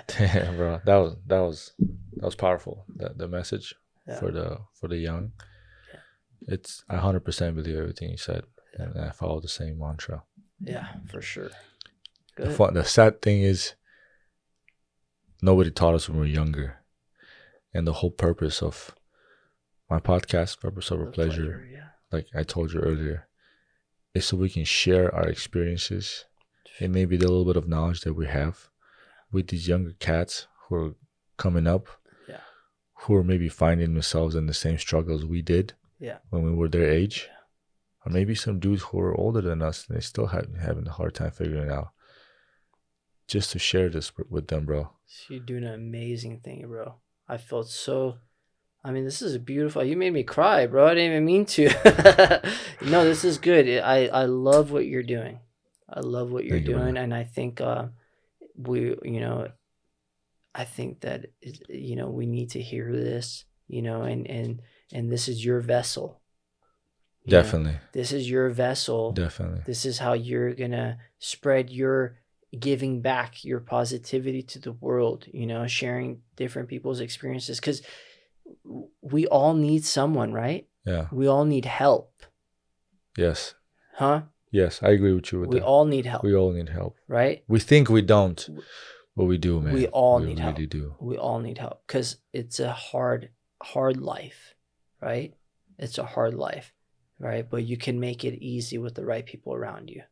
Damn, bro, that was powerful. The message for the young. Yeah. I 100% believe everything you said, and I follow the same mantra. Yeah, for sure. The sad thing is, nobody taught us when we were younger, and the whole purpose of my podcast, Purpose Over Pleasure, like I told you earlier, is so we can share our experiences and maybe the little bit of knowledge that we have with these younger cats who are coming up, who are maybe finding themselves in the same struggles we did when we were their age, or maybe some dudes who are older than us and they still having a hard time figuring it out. Just to share this with them, bro. You're doing an amazing thing, bro. I felt so I mean, this is beautiful. You made me cry, bro. I didn't even mean to. No, this is good. I love what you're doing. I love what you're Thank you, doing, brother. and I think we, I think that we need to hear this, and this is your vessel. Definitely. This is your vessel. Definitely. This is how you're gonna spread your giving back, your positivity to the world. Sharing different people's experiences, because we all need someone, right? Yeah. We all need help. Yes. Huh? Yes, I agree with you with We that. all need help. We all need help. Right? We think we don't, but we do, man. We all need really help. do. We all need help, because it's a hard life, right? It's a hard life, right? But you can make it easy with the right people around you.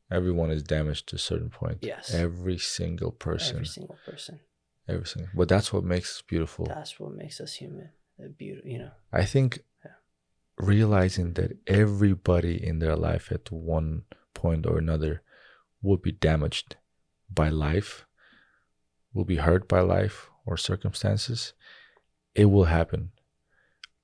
Everyone is damaged to a certain point. Yes. Every single person. Every single person. Every single. But that's what makes us beautiful. That's what makes us human. Beautiful. I think realizing that everybody in their life at one point or another will be damaged by life, will be hurt by life or circumstances, it will happen.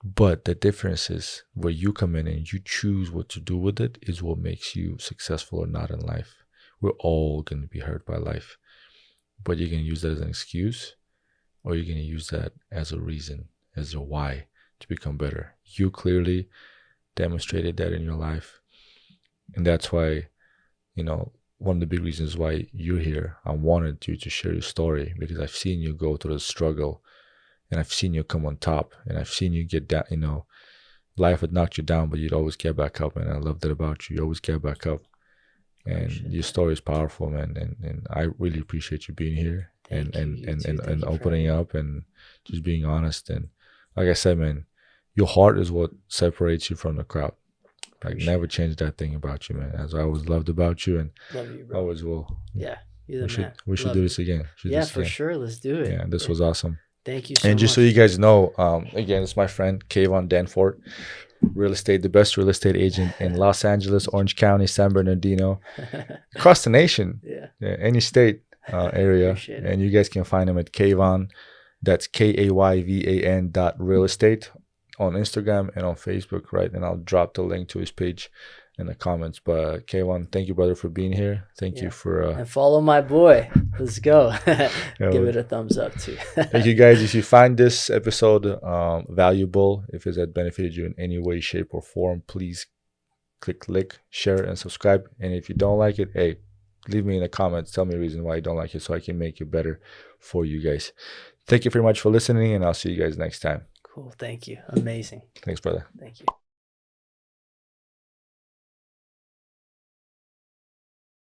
But the difference is where you come in and you choose what to do with it is what makes you successful or not in life. We're all going to be hurt by life, but you're going to use that as an excuse, or you're going to use that as a reason, as a why to become better. You clearly demonstrated that in your life, and that's why, one of the big reasons why you're here. I wanted you to share your story because I've seen you go through the struggle, and I've seen you come on top, and I've seen you get down. Life would knock you down, but you'd always get back up, and I love that about you. You always get back up, and your story is powerful, man. And I really appreciate you being here and opening up and just being honest. And like I said, man, your heart is what separates you from the crowd. Like, never change that thing about you, man. As I always loved about you, and love you, bro. Always will. Yeah, you're the man. We should do this again. Sure. Let's do it. Yeah, this was awesome. Thank you so much. And just so you guys know, again, it's my friend Kayvan Danford, the best real estate agent in Los Angeles, Orange County, San Bernardino, across the nation, any state area. And you guys can find him at Kayvan. That's KAYVAN.realestate on Instagram and on Facebook, right? And I'll drop the link to his page in the comments. But Kayvan, thank you, brother, for being here. Thank you for and follow my boy. Let's go. Give it a thumbs up too. Thank you, guys. If you find this episode valuable, if it has benefited you in any way, shape, or form, please click like, share, and subscribe. And if you don't like it, hey, leave me in the comments. Tell me a reason why you don't like it so I can make it better for you guys. Thank you very much for listening, and I'll see you guys next time. Cool. Thank you. Amazing. Thanks, brother. Thank you.